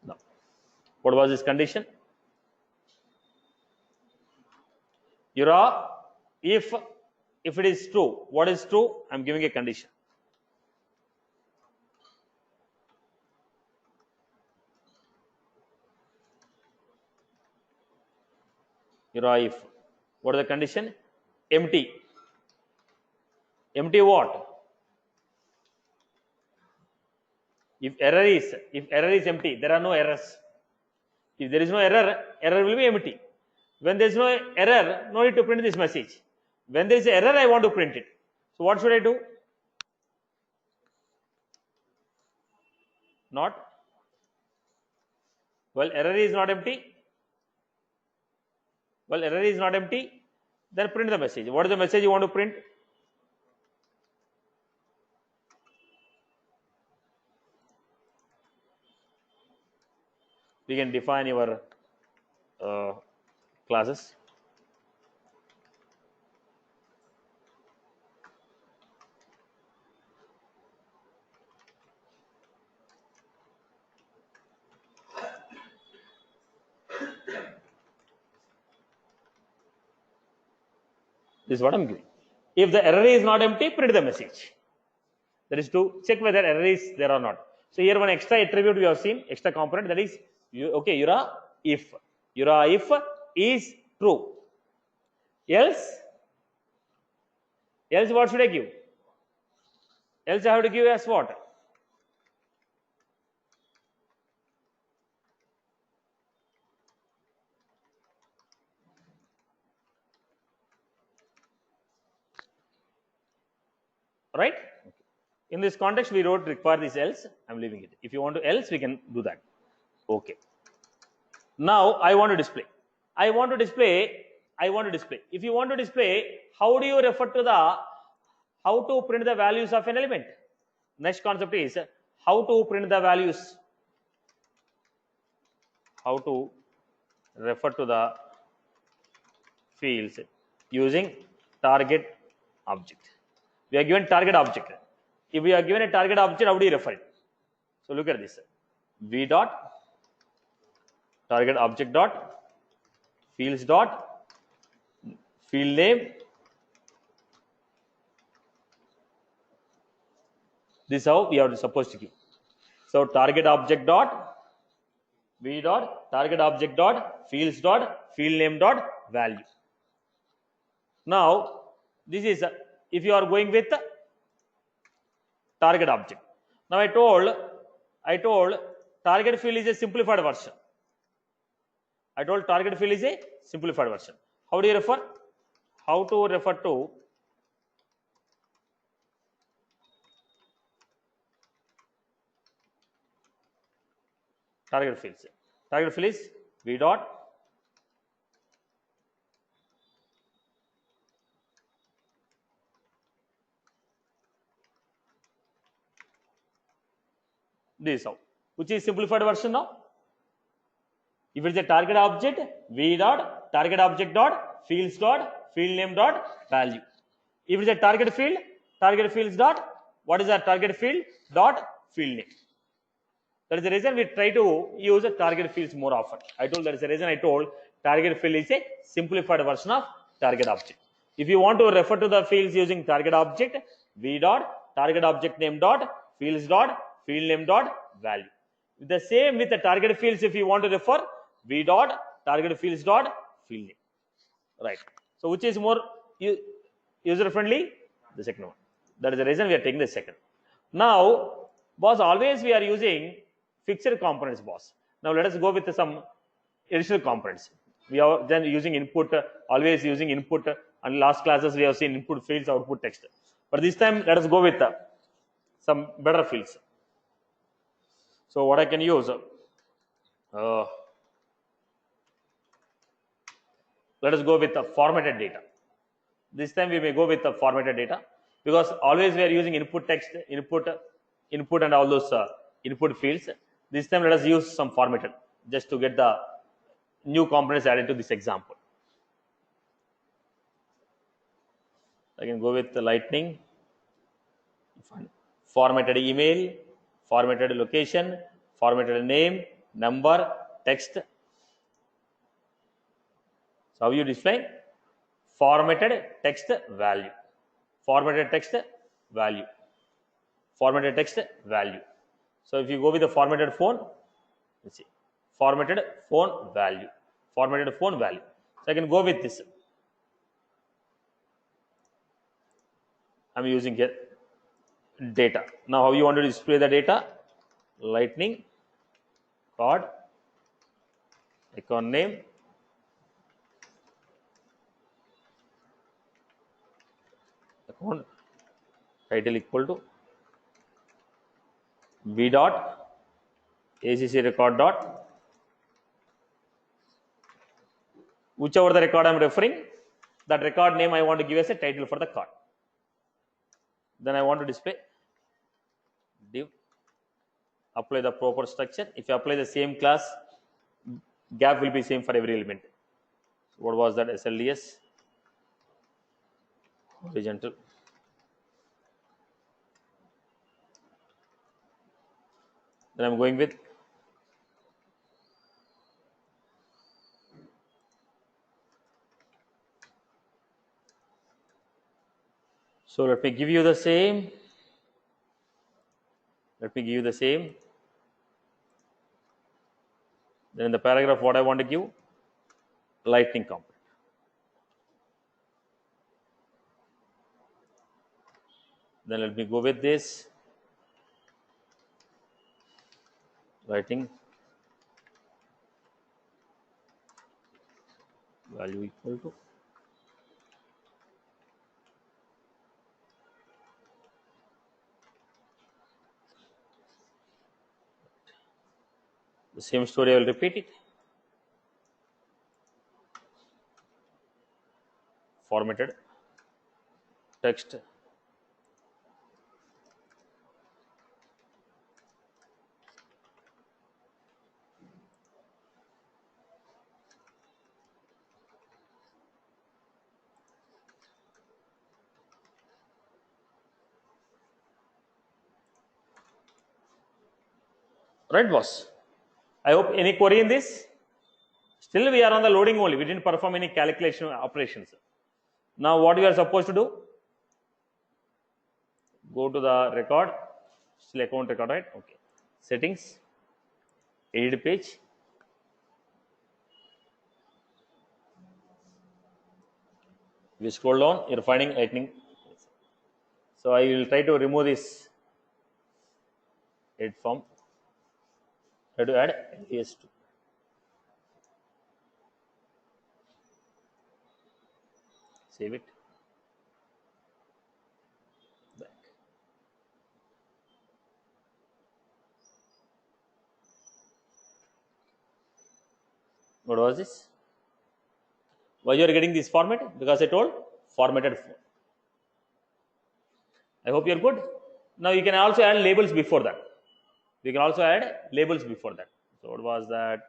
Now, what was this condition? URA if it is true. What is true? I'm giving a condition. URA if, what is the condition? Empty. Empty what? If error is empty, there are no errors. If there is no error, error will be empty. When there is no error, no need to print this message. When there is error, I want to print it. So what should I do? Not. Well, error is not empty. Well, error is not empty. Then print the message. What is the message you want to print? We can define your classes. This is what I'm giving. If the error is not empty, print the message. That is to check whether error is there or not. So here one extra attribute we have seen, extra component, that is okay, URA if is true. Else what should I give? Else I have to give as what? Right? In this context, we wrote require this else. I'm leaving it. If you want to else, we can do that. Okay. Now I want to display. If you want to display, how do you refer to how to print the values of an element? Next concept is how to print the values. How to refer to the fields using target object. We are given target object. If we are given a target object, how do you refer it? So look at this. V dot target object dot fields dot field name. This is how we are supposed to give. So target object dot v dot target object dot fields dot field name dot value. Now this is if you are going with target object. Now I told target field is a simplified version. I told target field is a simplified version. How do you refer? How to refer to target fields? Target field is v dot this how. Which is simplified version now? If it is a target object, v dot target object dot fields dot field name dot value. If it is a target fields dot what is our target field dot field name. That is the reason we try to use a target fields more often. I told that is the reason I told target field is a simplified version of target object. If you want to refer to the fields using target object, v dot target object name dot fields dot field name dot value. The same with the target fields. If you want to refer v dot target fields dot field name, right? So which is more user friendly? The second one. That is the reason we are taking the second. Now, boss, always we are using fixed components, boss. Now let us go with some additional components. We are then using input, always using input, and last classes we have seen input fields, output text. But this time let us go with some better fields. So what I can use, let us go with the formatted data. This time we may go with the formatted data because always we are using input text, input and all those input fields. This time let us use some formatted just to get the new components added to this example. I can go with the lightning, formatted email, formatted location, formatted name, number, text. So how you display? Formatted text value, formatted text value, formatted text value. So if you go with the formatted phone, let's see, formatted phone value, formatted phone value. So I can go with this. I'm using here data. Now how you want to display the data? Lightning, card, account name, account title equal to v dot acc record dot whichever the record I'm referring, that record name I want to give as a title for the card. Then I want to display div, apply the proper structure. If you apply the same class, gap will be same for every element. What was that? SLDS, horizontal. Then I'm going with so let me give you the same. Let me give you the same. Then in the paragraph, what I want to give? Lightning component. Then let me go with this. Writing value equal to the same story. I will repeat it. Formatted text Right, boss? I hope any query in this? Still we are on the loading only. We didn't perform any calculation operations. Now what we are supposed to do? Go to the record, still account record, right? Okay. Settings, edit page. We scroll down, you're finding lightning. So I will try to remove this edit form. Try to add LDS2. Save it. Back. What was this? Why you are getting this format? Because I told formatted form. I hope you are good. Now you can also add labels before that. We can also add labels before that. So what was that?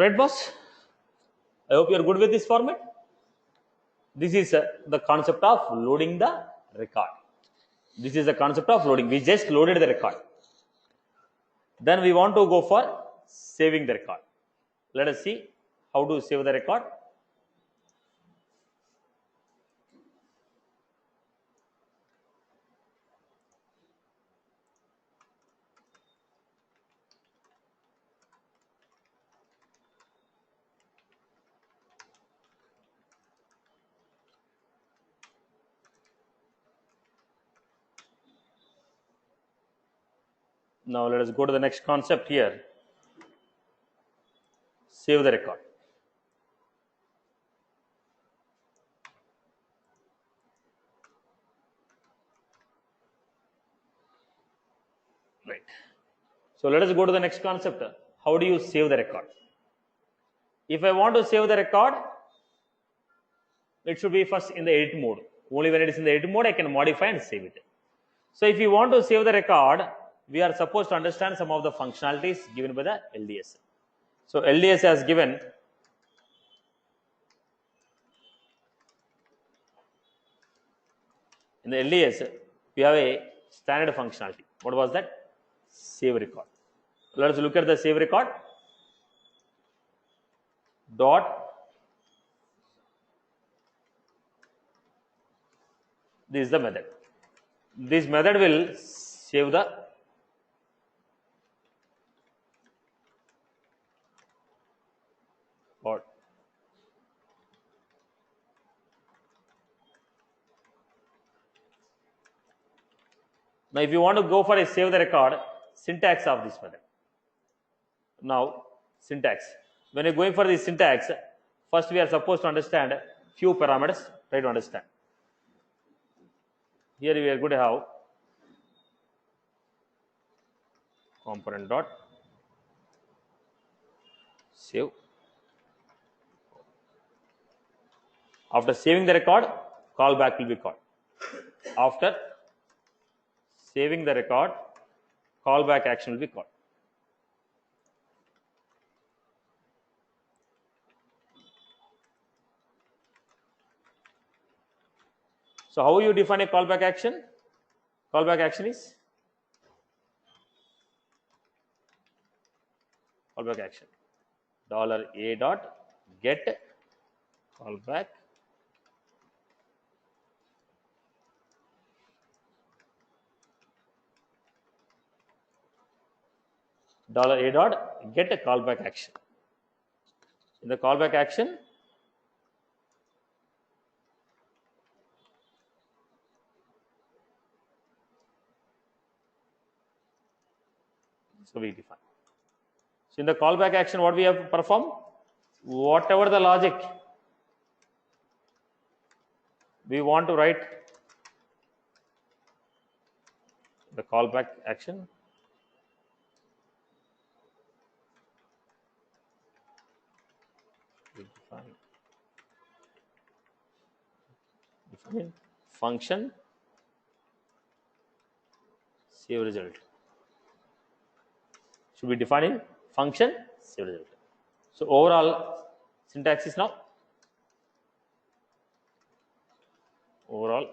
Right, boss? I hope you are good with this format. This is the concept of loading the record. This is the concept of loading. We just loaded the record. Then we want to go for saving the record. Let us see how to save the record. Now let us go to the next concept here. Save the record. Right. So let us go to the next concept. How do you save the record? If I want to save the record, it should be first in the edit mode. Only when it is in the edit mode, I can modify and save it. So if you want to save the record, we are supposed to understand some of the functionalities given by the LDS. So LDS has given in the LDS, we have a standard functionality. What was that? Save record. Let us look at the save record. Dot. This is the method. This method will save the record. Now, if you want to go for a save the record, syntax of this method. Now, syntax. When you're going for the syntax, first we are supposed to understand few parameters. Try to understand. Here we are going to have component dot save. After saving the record, callback will be called. After saving the record, callback action will be called. So how you define a callback action? Callback action is callback action $a dot get callback $a dot get a callback action. In the callback action, so we define. So in the callback action, what we have to perform? Whatever the logic we want to write the callback action, we define function save result. Should be defining function save result. So overall syntax is now overall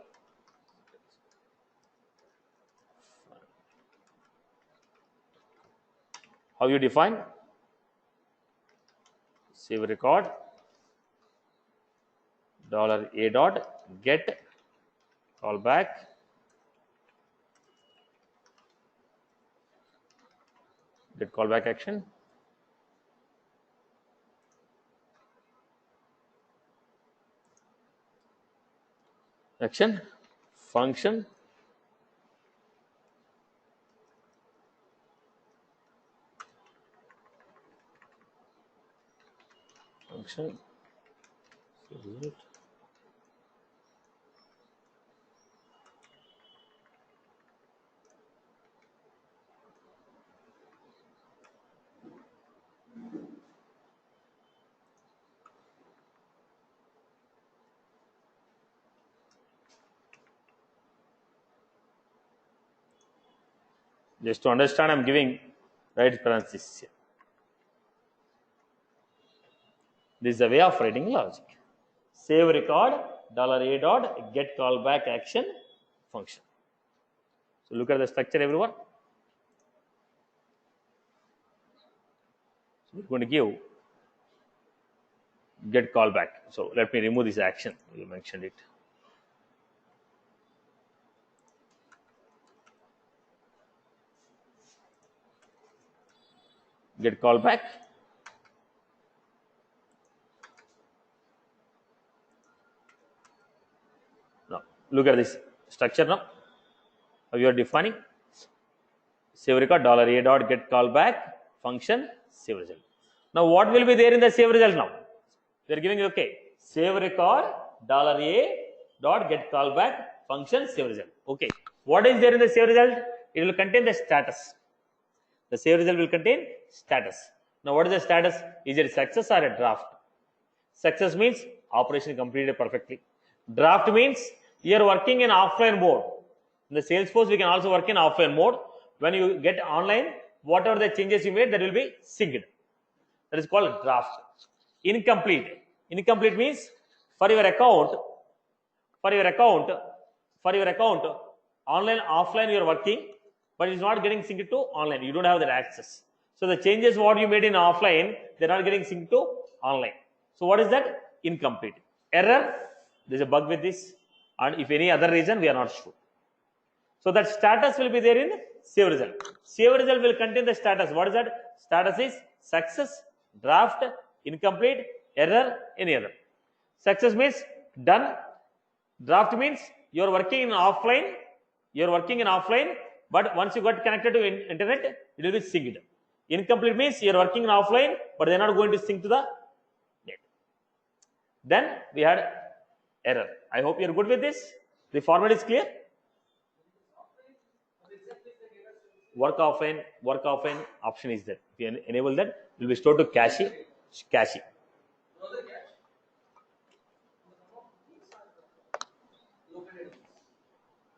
how you define save record $a dot get callback action function result. Just to understand, I'm giving right parenthesis here. This is a way of writing logic. Save record $a dot get callback action function. So look at the structure, everyone. So we're going to give get callback. So let me remove this action. You mentioned it. Get callback. Now look at this structure now. How you are defining save record $a dot get callback function save result. Now what will be there in the save result now? We are giving okay save record $a dot get callback function save result. Okay, what is there in the save result? It will contain the status. The save result will contain status. Now what is the status? Is it success or a draft? Success means operation completed perfectly. Draft means you are working in offline mode. In the Salesforce, we can also work in offline mode. When you get online, whatever the changes you made, that will be synced. That is called draft. Incomplete. Incomplete means for your account, online, offline you are working, but it's not getting synced to online. You don't have that access. So the changes what you made in offline, they're not getting synced to online. So what is that? Incomplete. Error, there's a bug with this, and if any other reason, we are not sure. So that status will be there in save result. Save result will contain the status. What is that? Status is success, draft, incomplete, error, any other. Success means done. Draft means you are working in offline. But once you got connected to internet, it will be synced. Incomplete means you are working in offline, but they are not going to sync to the net. Then we had error. I hope you are good with this. The format is clear. Work offline option is there. If you enable that, it will be stored to cache.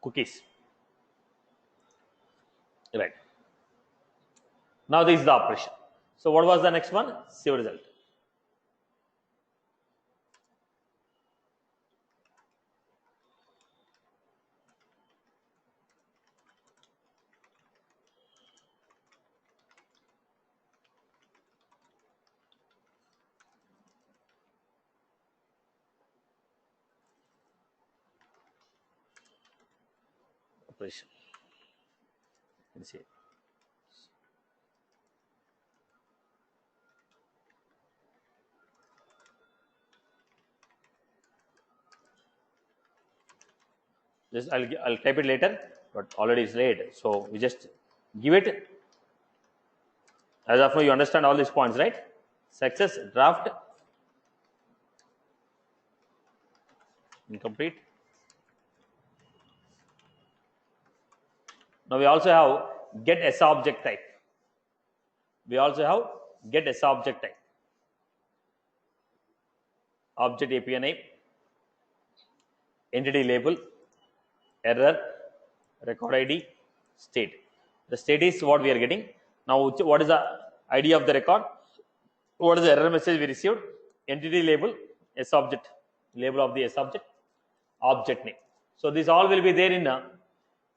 Cookies. Right. Now this is the operation. So what was the next one? Save result. Operation. You can see. Just I'll type it later, but already it's late. So we just give it. As of now, you understand all these points, right? Success, draft, incomplete. Now we also have get S object type. We also have get S object type. Object API name, entity label, error, record ID, state. The state is what we are getting. Now, what is the ID of the record? What is the error message we received? Entity label, S object, label of the S object, object name. So this all will be there in a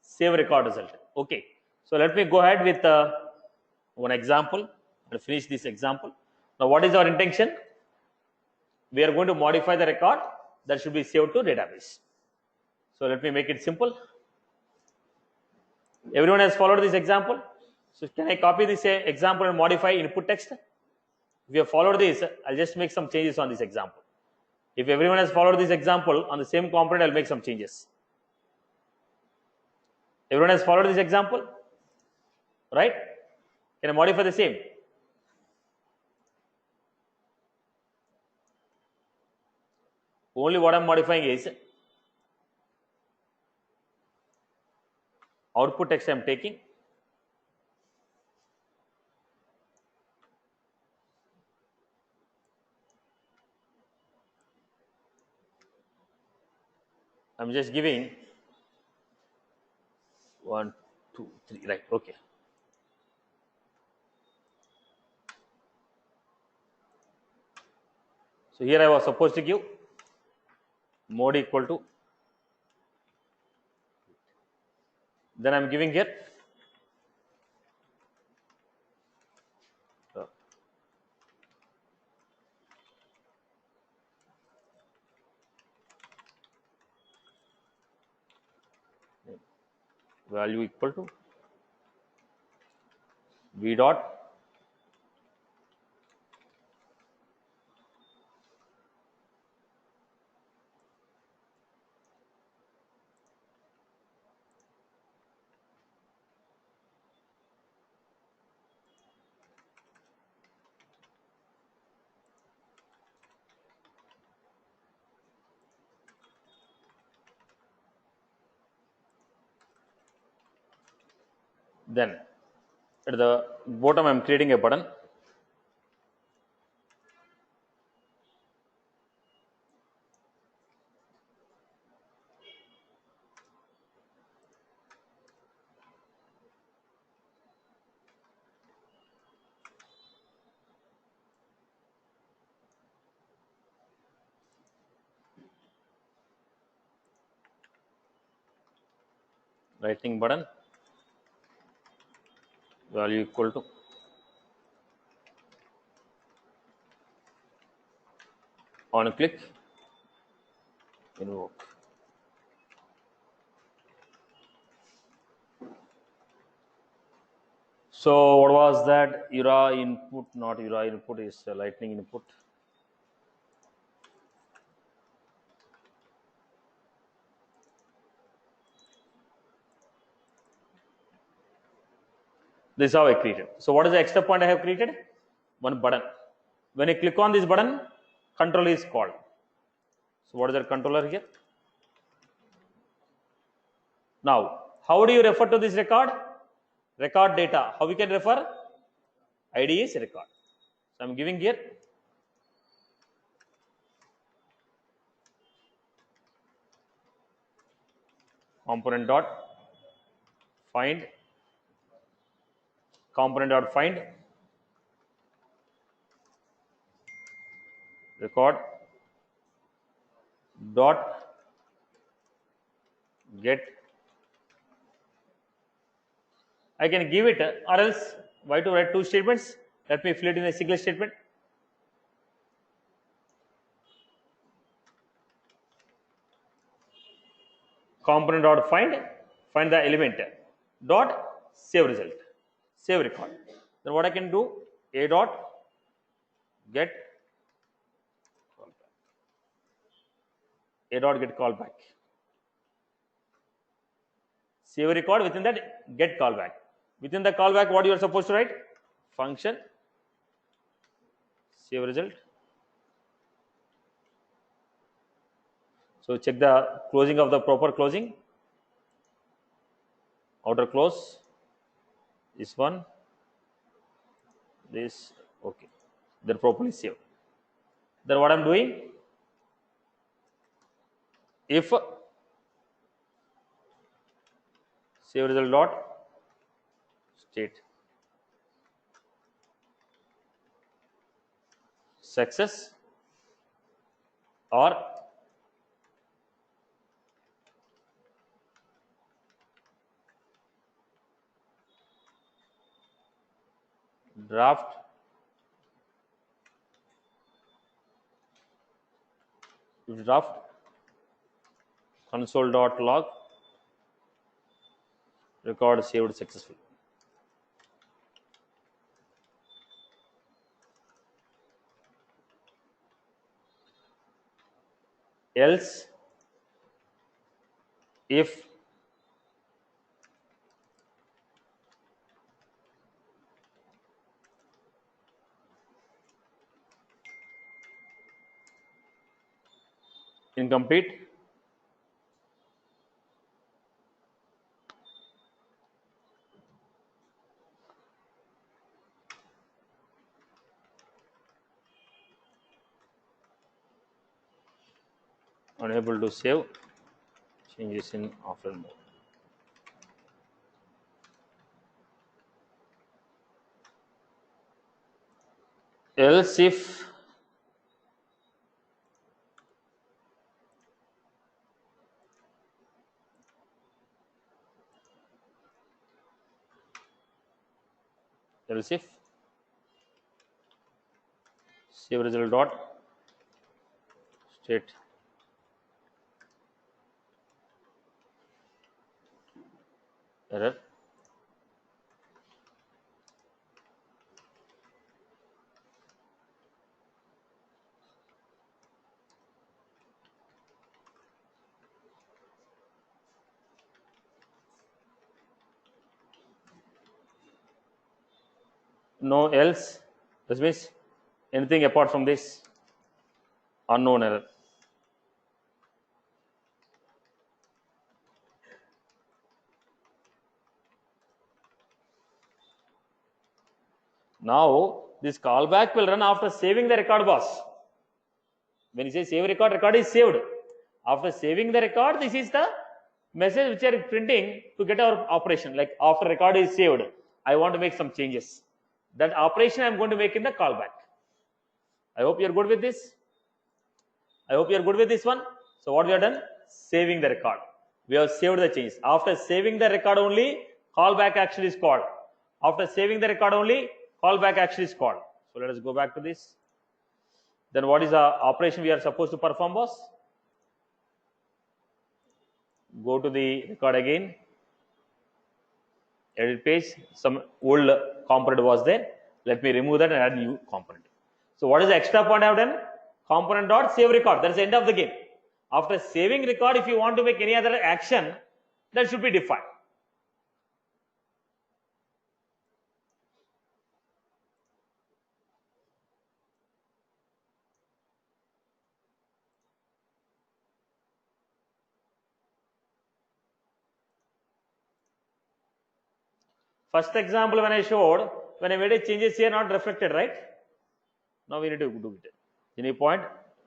save record result. Okay. So let me go ahead with one example and finish this example. Now, what is our intention? We are going to modify the record that should be saved to database. So let me make it simple. Everyone has followed this example. So can I copy this example and modify input text? If you have followed this, I'll just make some changes on this example. If everyone has followed this example on the same component, I'll make some changes. Everyone has followed this example, right? Can I modify the same? Only what I'm modifying is output text I'm taking. I'm just giving 1, 2, 3, right? Okay. So here I was supposed to give mode equal to, then I'm giving here value equal to v dot then at the bottom I'm creating a button. Lightning button, value equal to on click invoke. So what was that? URA input, not URA input, is lightning input. This is how I created. So what is the extra point I have created? One button. When I click on this button, control is called. So what is that controller here? Now, how do you refer to this record? Record data. How we can refer? ID is record. So I'm giving here component dot find, component dot find record dot get. I can give it, or else why to write two statements? Let me fill it in a single statement. Component dot find the element dot save result, save record. Then what I can do? A dot get callback. A dot get callback. Save record, within that get callback. Within the callback, what you are supposed to write? Function save result. So check the closing of the proper closing. Outer close. This one. This. Okay. They're properly saved. Then what I'm doing? If save result dot state success or draft console.log record saved successfully. Else if incomplete, unable to save changes in offline mode. Else if save result dot state error. No else. This means anything apart from this unknown error. Now this callback will run after saving the record, boss. When you say save record, record is saved. After saving the record, this is the message which are printing to get our operation. Like after record is saved, I want to make some changes. That operation I am going to make in the callback. I hope you are good with this. I hope you are good with this one. So what we have done? Saving the record. We have saved the changes. After saving the record only, callback action is called. After saving the record only, callback action is called. So let us go back to this. Then what is the operation we are supposed to perform, boss? Go to the record again. Edit page. Some old component was there. Let me remove that and add new component. So what is the extra point I have done? Component dot save record. That's the end of the game. After saving record, if you want to make any other action, that should be defined. First example when I showed, when I made a changes here not reflected, right? Now we need to do it. Any point,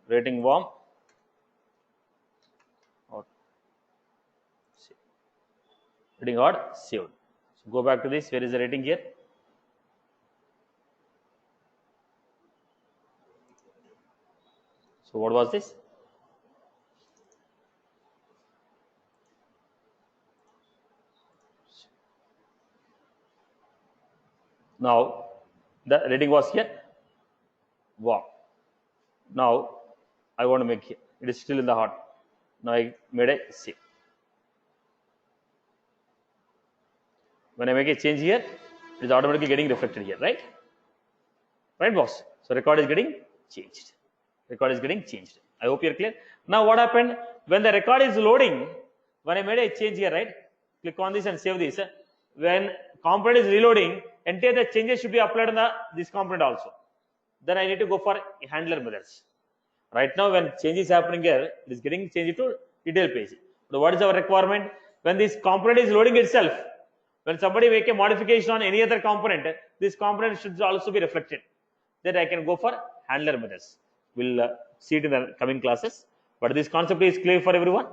rating warm. Rating odd, saved. So go back to this. Where is the rating here? So what was this? Now the rating was here. Wow. Now I want to make here. It is still in the heart. Now I made a save. When I make a change here, it is automatically getting reflected here, right? Right, boss? So record is getting changed. Record is getting changed. I hope you're clear. Now what happened? When the record is loading, when I made a change here, right? click on this and save this. When component is reloading, entire the changes should be applied on this component also. Then I need to go for handler methods. Right now, when change is happening here, it is getting changed to detail page. So what is our requirement? When this component is loading itself, when somebody make a modification on any other component, this component should also be reflected. Then I can go for handler methods. We'll see it in the coming classes. But this concept is clear for everyone.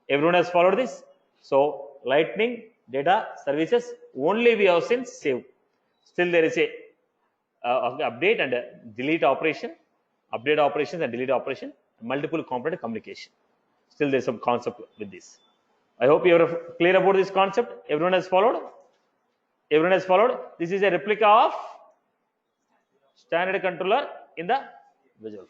Everyone has followed this. So Lightning data services only we have seen save. Still there is a update and delete operation, update operations and delete operation, multiple component communication. Still there is some concept with this. I hope you are clear about this concept. Everyone has followed. Everyone has followed. This is a replica of standard controller in the Visual.